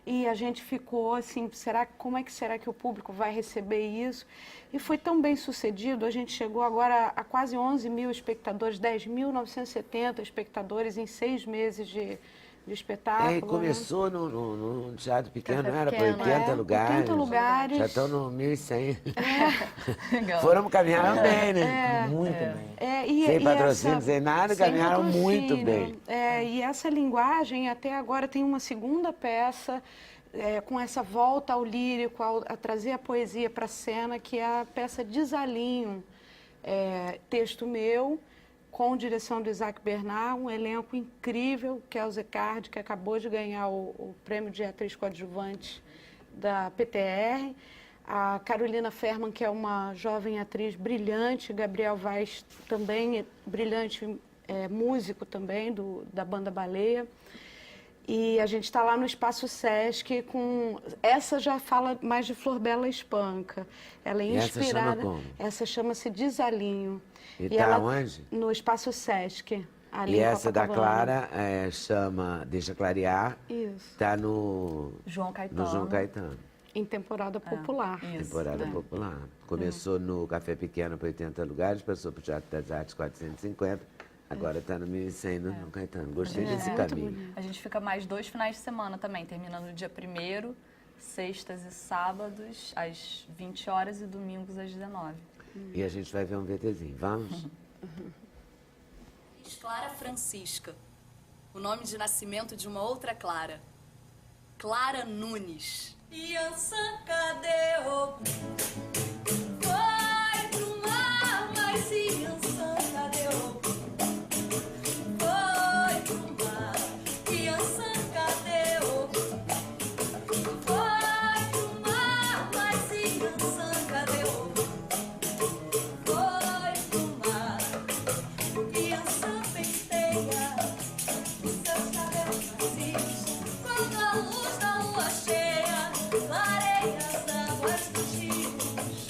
Speaker 5: E a gente ficou assim, como é que será que o público vai receber isso? E foi tão bem sucedido, a gente chegou agora a quase 11 mil espectadores, 10.970 espectadores em 6 meses de espetáculo.
Speaker 1: E começou no Teatro Pequeno,
Speaker 6: Café
Speaker 1: era para
Speaker 6: Pequeno,
Speaker 1: 80 lugares.
Speaker 5: 80 lugares.
Speaker 1: Já estão no 1.100.
Speaker 6: Legal.
Speaker 1: Foram caminhando bem, né?
Speaker 2: Muito bem.
Speaker 1: Sem patrocínio, sem nada,
Speaker 5: sem
Speaker 1: caminharam muito
Speaker 5: patrocínio.
Speaker 1: bem.
Speaker 5: E essa linguagem, até agora, tem uma segunda peça com essa volta ao lírico, a trazer a poesia para a cena, que é a peça Desalinho. Texto meu, com direção do Isaac Bernard, um elenco incrível, que é o Zecardi, que acabou de ganhar o prêmio de atriz coadjuvante da PTR, a Carolina Ferman, que é uma jovem atriz brilhante, Gabriel Vaz também, brilhante músico também, da Banda Baleia. E a gente está lá no Espaço Sesc com... Essa já fala mais de Flor Bela Espanca. Ela é inspirada...
Speaker 1: Essa chama como?
Speaker 5: Essa chama-se Desalinho.
Speaker 1: E tá onde?
Speaker 5: No Espaço Sesc. Ali
Speaker 1: E
Speaker 5: em
Speaker 1: essa da
Speaker 5: Copacabana.
Speaker 1: Clara chama Deixa Clarear.
Speaker 5: Isso.
Speaker 1: Está no
Speaker 6: João Caetano.
Speaker 1: No João Caetano.
Speaker 5: Em temporada popular.
Speaker 6: Isso,
Speaker 1: Temporada popular. Começou no Café Pequeno para 80 lugares, passou para o Teatro das Artes 450. Agora está no 1.100 no Caetano. Gostei desse caminho.
Speaker 6: A gente fica mais 2 finais de semana também, terminando no dia 1º, sextas e sábados, às 20 horas e domingos às 19.
Speaker 1: E a gente vai ver um VTzinho. Vamos?
Speaker 6: Clara Francisca. O nome de nascimento de uma outra Clara. Clara Nunes.
Speaker 8: Iança, cadê o... Foi pro mar, mas Iança, cadê o... Foi pro mar, Iança, cadê o... Foi pro mar, mas Iança, cadê o... Foi pro mar, Iança penteia os seus cabelos macios quando a luz da lua cheia clareia as águas dos rios.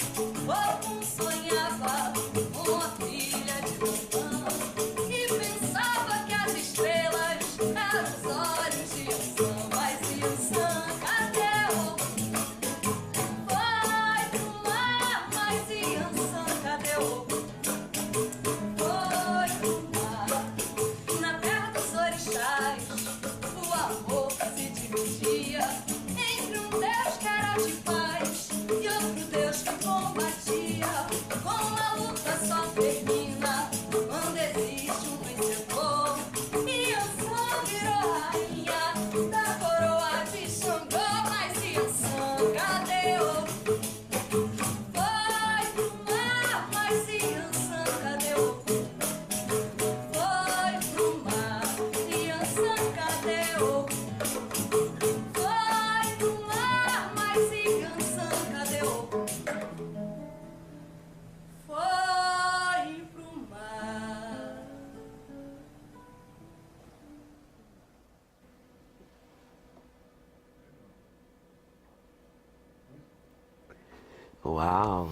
Speaker 1: Uau!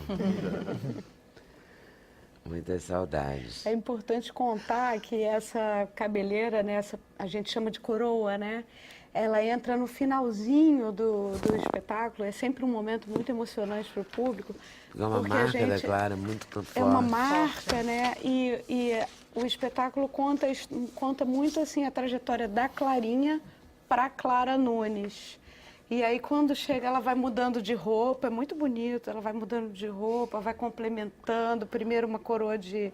Speaker 1: Muitas saudades.
Speaker 5: É importante contar que essa cabeleira, né, a gente chama de coroa, né? Ela entra no finalzinho do espetáculo. É sempre um momento muito emocionante para o público.
Speaker 1: É uma
Speaker 5: porque a
Speaker 1: marca da
Speaker 5: gente-
Speaker 1: Clara muito forte.
Speaker 5: É uma marca, né? E o espetáculo conta muito assim a trajetória da Clarinha para Clara Nunes. E aí quando chega ela vai mudando de roupa, é muito bonito, ela vai mudando de roupa, vai complementando, primeiro uma coroa de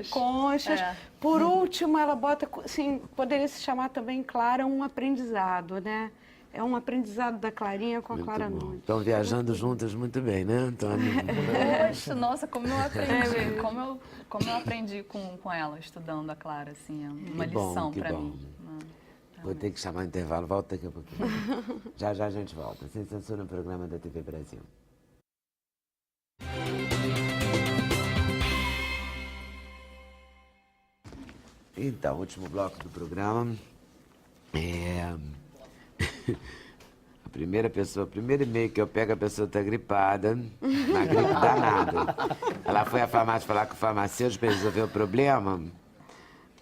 Speaker 5: conchas.
Speaker 6: É.
Speaker 5: Por último ela bota, assim, poderia se chamar também Clara um aprendizado, né? É um aprendizado da Clarinha com a Clara Nunes.
Speaker 1: Estão viajando juntas muito bem, né, Antônio?
Speaker 6: Poxa, nossa, como eu aprendi. Como eu aprendi com ela, estudando a Clara, assim, é uma
Speaker 1: Que bom,
Speaker 6: lição
Speaker 1: que
Speaker 6: para
Speaker 1: bom.
Speaker 6: mim.
Speaker 1: Vou ter que chamar o intervalo, volta daqui a pouquinho. Já já a gente volta. Sem censura no programa da TV Brasil. Então, último bloco do programa. A primeiro e-mail que eu pego, a pessoa está gripada, uma gripe danada. Ela foi à farmácia falar com o farmacêutico para resolver o problema,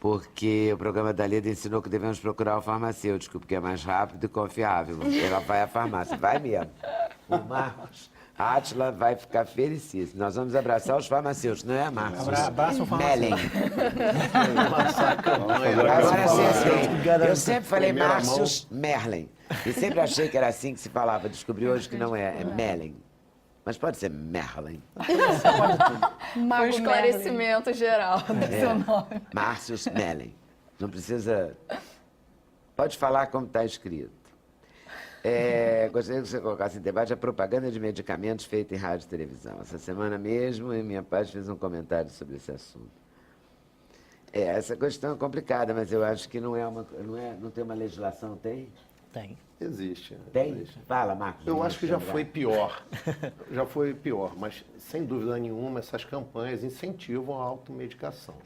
Speaker 1: porque o programa da Lida ensinou que devemos procurar o farmacêutico, porque é mais rápido e confiável. Ela vai à farmácia, vai mesmo. O Marcos Átila vai ficar felicíssimo. Nós vamos abraçar os farmacêuticos, não é, Marcos?
Speaker 9: Abraça o farmacêutico.
Speaker 1: Merlin. Agora sim, assim, eu sempre falei
Speaker 3: Primeira
Speaker 1: Márcios Merlin. E sempre achei que era assim que se falava. Descobri hoje que não é, é Merlin. Mas pode ser Merlin.
Speaker 6: Foi um
Speaker 5: Mago
Speaker 6: esclarecimento geral do seu nome.
Speaker 1: Márcios Merlin. Não precisa... Pode falar como está escrito. Gostaria que você colocasse em debate a propaganda de medicamentos feita em rádio e televisão. Essa semana mesmo, em minha página, fiz um comentário sobre esse assunto. Essa questão é complicada, mas eu acho que não tem uma legislação, tem?
Speaker 2: Tem.
Speaker 3: Existe.
Speaker 1: Tem?
Speaker 3: Existe.
Speaker 1: Fala, Marcos.
Speaker 3: Eu acho que já foi pior. Já foi pior, mas sem dúvida nenhuma essas campanhas incentivam a automedicação.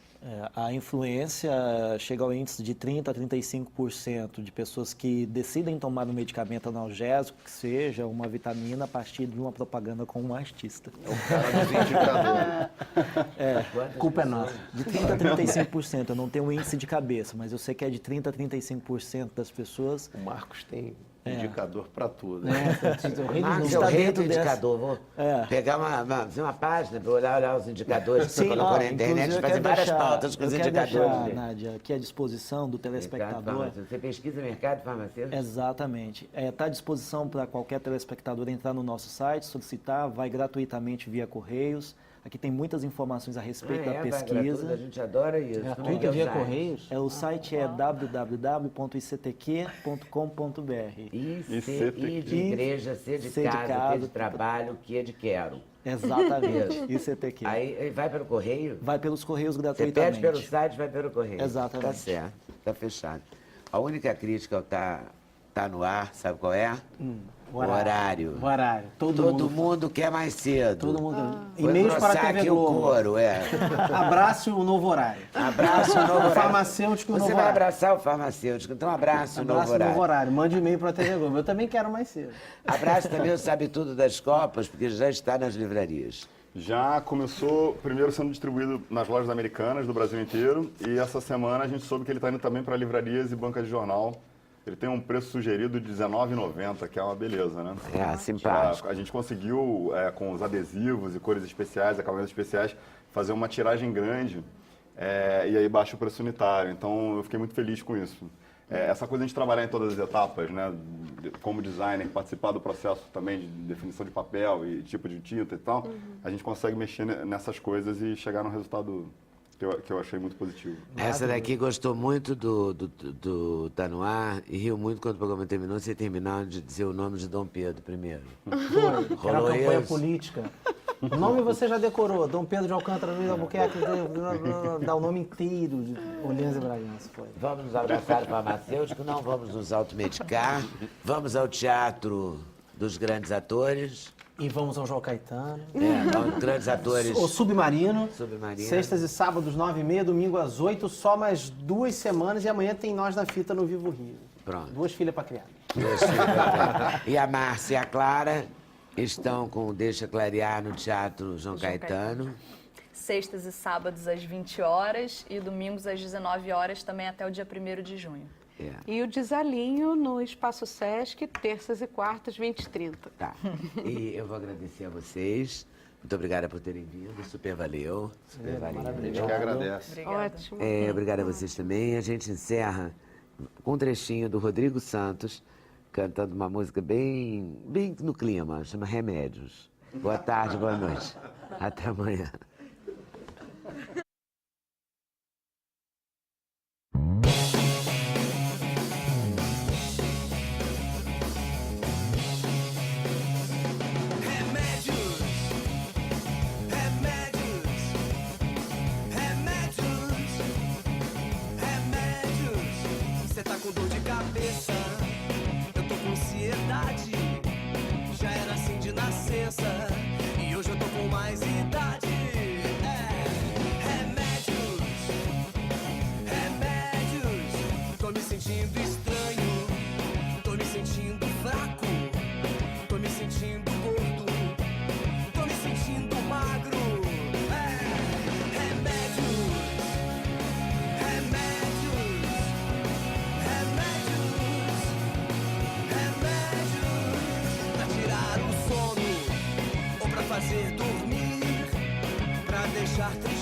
Speaker 2: A influência chega ao índice de 30% a 35% de pessoas que decidem tomar um medicamento analgésico, que seja uma vitamina, a partir de uma propaganda com um artista.
Speaker 3: É o cara dos indicadores.
Speaker 2: Culpa é nossa. De 30% a 35%. Eu não tenho um índice de cabeça, mas eu sei que é de 30% a 35% das pessoas.
Speaker 3: O Marcos tem indicador para tudo.
Speaker 1: Marcos é o rei do indicador. Vou pegar uma página para olhar os indicadores que você colocou na internet e fazer várias pautas com os indicadores.
Speaker 2: Deixar, Nádia, aqui à disposição do telespectador.
Speaker 1: Você pesquisa mercado farmacêutico?
Speaker 2: Exatamente. Está à disposição para qualquer telespectador entrar no nosso site, solicitar, vai gratuitamente via Correios. Aqui tem muitas informações a respeito da pesquisa.
Speaker 1: A gente adora isso.
Speaker 9: Gratuito via Correios?
Speaker 2: O site é www.ictq.com.br.
Speaker 1: I de igreja, C de casa, T de trabalho, Q de quero.
Speaker 2: Exatamente, ICTQ.
Speaker 1: Aí vai pelo correio?
Speaker 2: Vai pelos Correios
Speaker 1: Você
Speaker 2: gratuitamente.
Speaker 1: pede pelo site, vai pelo correio.
Speaker 2: Exatamente.
Speaker 1: Tá certo, tá fechado. A única crítica tá no ar, sabe qual é? O horário.
Speaker 9: O horário.
Speaker 1: Todo mundo quer mais cedo.
Speaker 9: Todo mundo.
Speaker 1: Foi
Speaker 9: E-mails para a
Speaker 1: engrossar
Speaker 9: TV
Speaker 1: aqui o
Speaker 9: Globo.
Speaker 1: couro,
Speaker 9: Abrace o novo horário.
Speaker 1: Abraço o novo horário.
Speaker 9: Farmacêutico,
Speaker 1: Você
Speaker 9: novo
Speaker 1: vai
Speaker 9: horário.
Speaker 1: abraçar o farmacêutico, então abraço o novo
Speaker 9: Abraço o
Speaker 1: horário.
Speaker 9: novo horário. Mande e-mail para a TV Globo. Eu também quero mais cedo.
Speaker 1: Abraço também o Sabe Tudo das Copas, porque já está nas livrarias.
Speaker 7: Já começou, primeiro sendo distribuído nas lojas americanas do Brasil inteiro, e essa semana a gente soube que ele está indo também para livrarias e bancas de jornal. Ele tem um preço sugerido de R$19,90, que é uma beleza, né?
Speaker 1: Simpático.
Speaker 7: A gente conseguiu, com os adesivos e cores especiais, acabamentos especiais, fazer uma tiragem grande e aí baixa o preço unitário. Então eu fiquei muito feliz com isso. Essa coisa de a gente trabalhar em todas as etapas, né? Como designer, participar do processo também de definição de papel e tipo de tinta e tal, a gente consegue mexer nessas coisas e chegar num resultado que eu achei muito positivo.
Speaker 1: Essa daqui gostou muito do Tá No Ar e riu muito quando o programa terminou, sem terminar de dizer o nome de Dom Pedro primeiro.
Speaker 9: Foi. Era uma
Speaker 1: Rolou
Speaker 9: campanha
Speaker 1: isso?
Speaker 9: política. O nome você já decorou. Dom Pedro de Alcântara, Luiz Albuquerque, dá o nome inteiro de Orleans e Bragança. Foi.
Speaker 1: Vamos nos abraçar o farmacêutico, não vamos nos automedicar, vamos ao teatro dos grandes atores.
Speaker 9: E vamos ao João Caetano.
Speaker 1: Grandes atores.
Speaker 9: O Submarino.
Speaker 1: Submarino.
Speaker 9: Sextas e sábados, 9h30, domingo às 8h, só mais 2 semanas. E amanhã tem Nós na Fita no Vivo Rio.
Speaker 1: Pronto.
Speaker 9: 2 filhas para criar.
Speaker 1: E a Márcia e a Clara Estão com o Deixa Clarear no Teatro João Caetano.
Speaker 6: Sextas e sábados às 20 horas e domingos às 19 horas, também até o dia 1º de junho.
Speaker 1: É.
Speaker 5: E o Desalinho no Espaço Sesc, terças e quartas, 20h30.
Speaker 1: Tá. E eu vou agradecer a vocês. Muito obrigada por terem vindo. Super valeu. Super valeu.
Speaker 3: A gente que agradece.
Speaker 6: Obrigada.
Speaker 5: Ótimo.
Speaker 1: Obrigada a vocês também. A gente encerra com um trechinho do Rodrigo Santos, cantando uma música bem no clima, chama Remédios. Boa tarde, boa noite. Até amanhã.
Speaker 10: Cê tá com dor de cabeça, eu tô com ansiedade. Já era assim de nascença, e hoje eu tô com mais idade. Remédios, remédios. Tô me sentindo estranho, tô me sentindo fraco, tô me sentindo gordo, tô me sentindo magro. Remédios, remédios. Pra tirar o sono ou pra fazer dormir, pra deixar triste.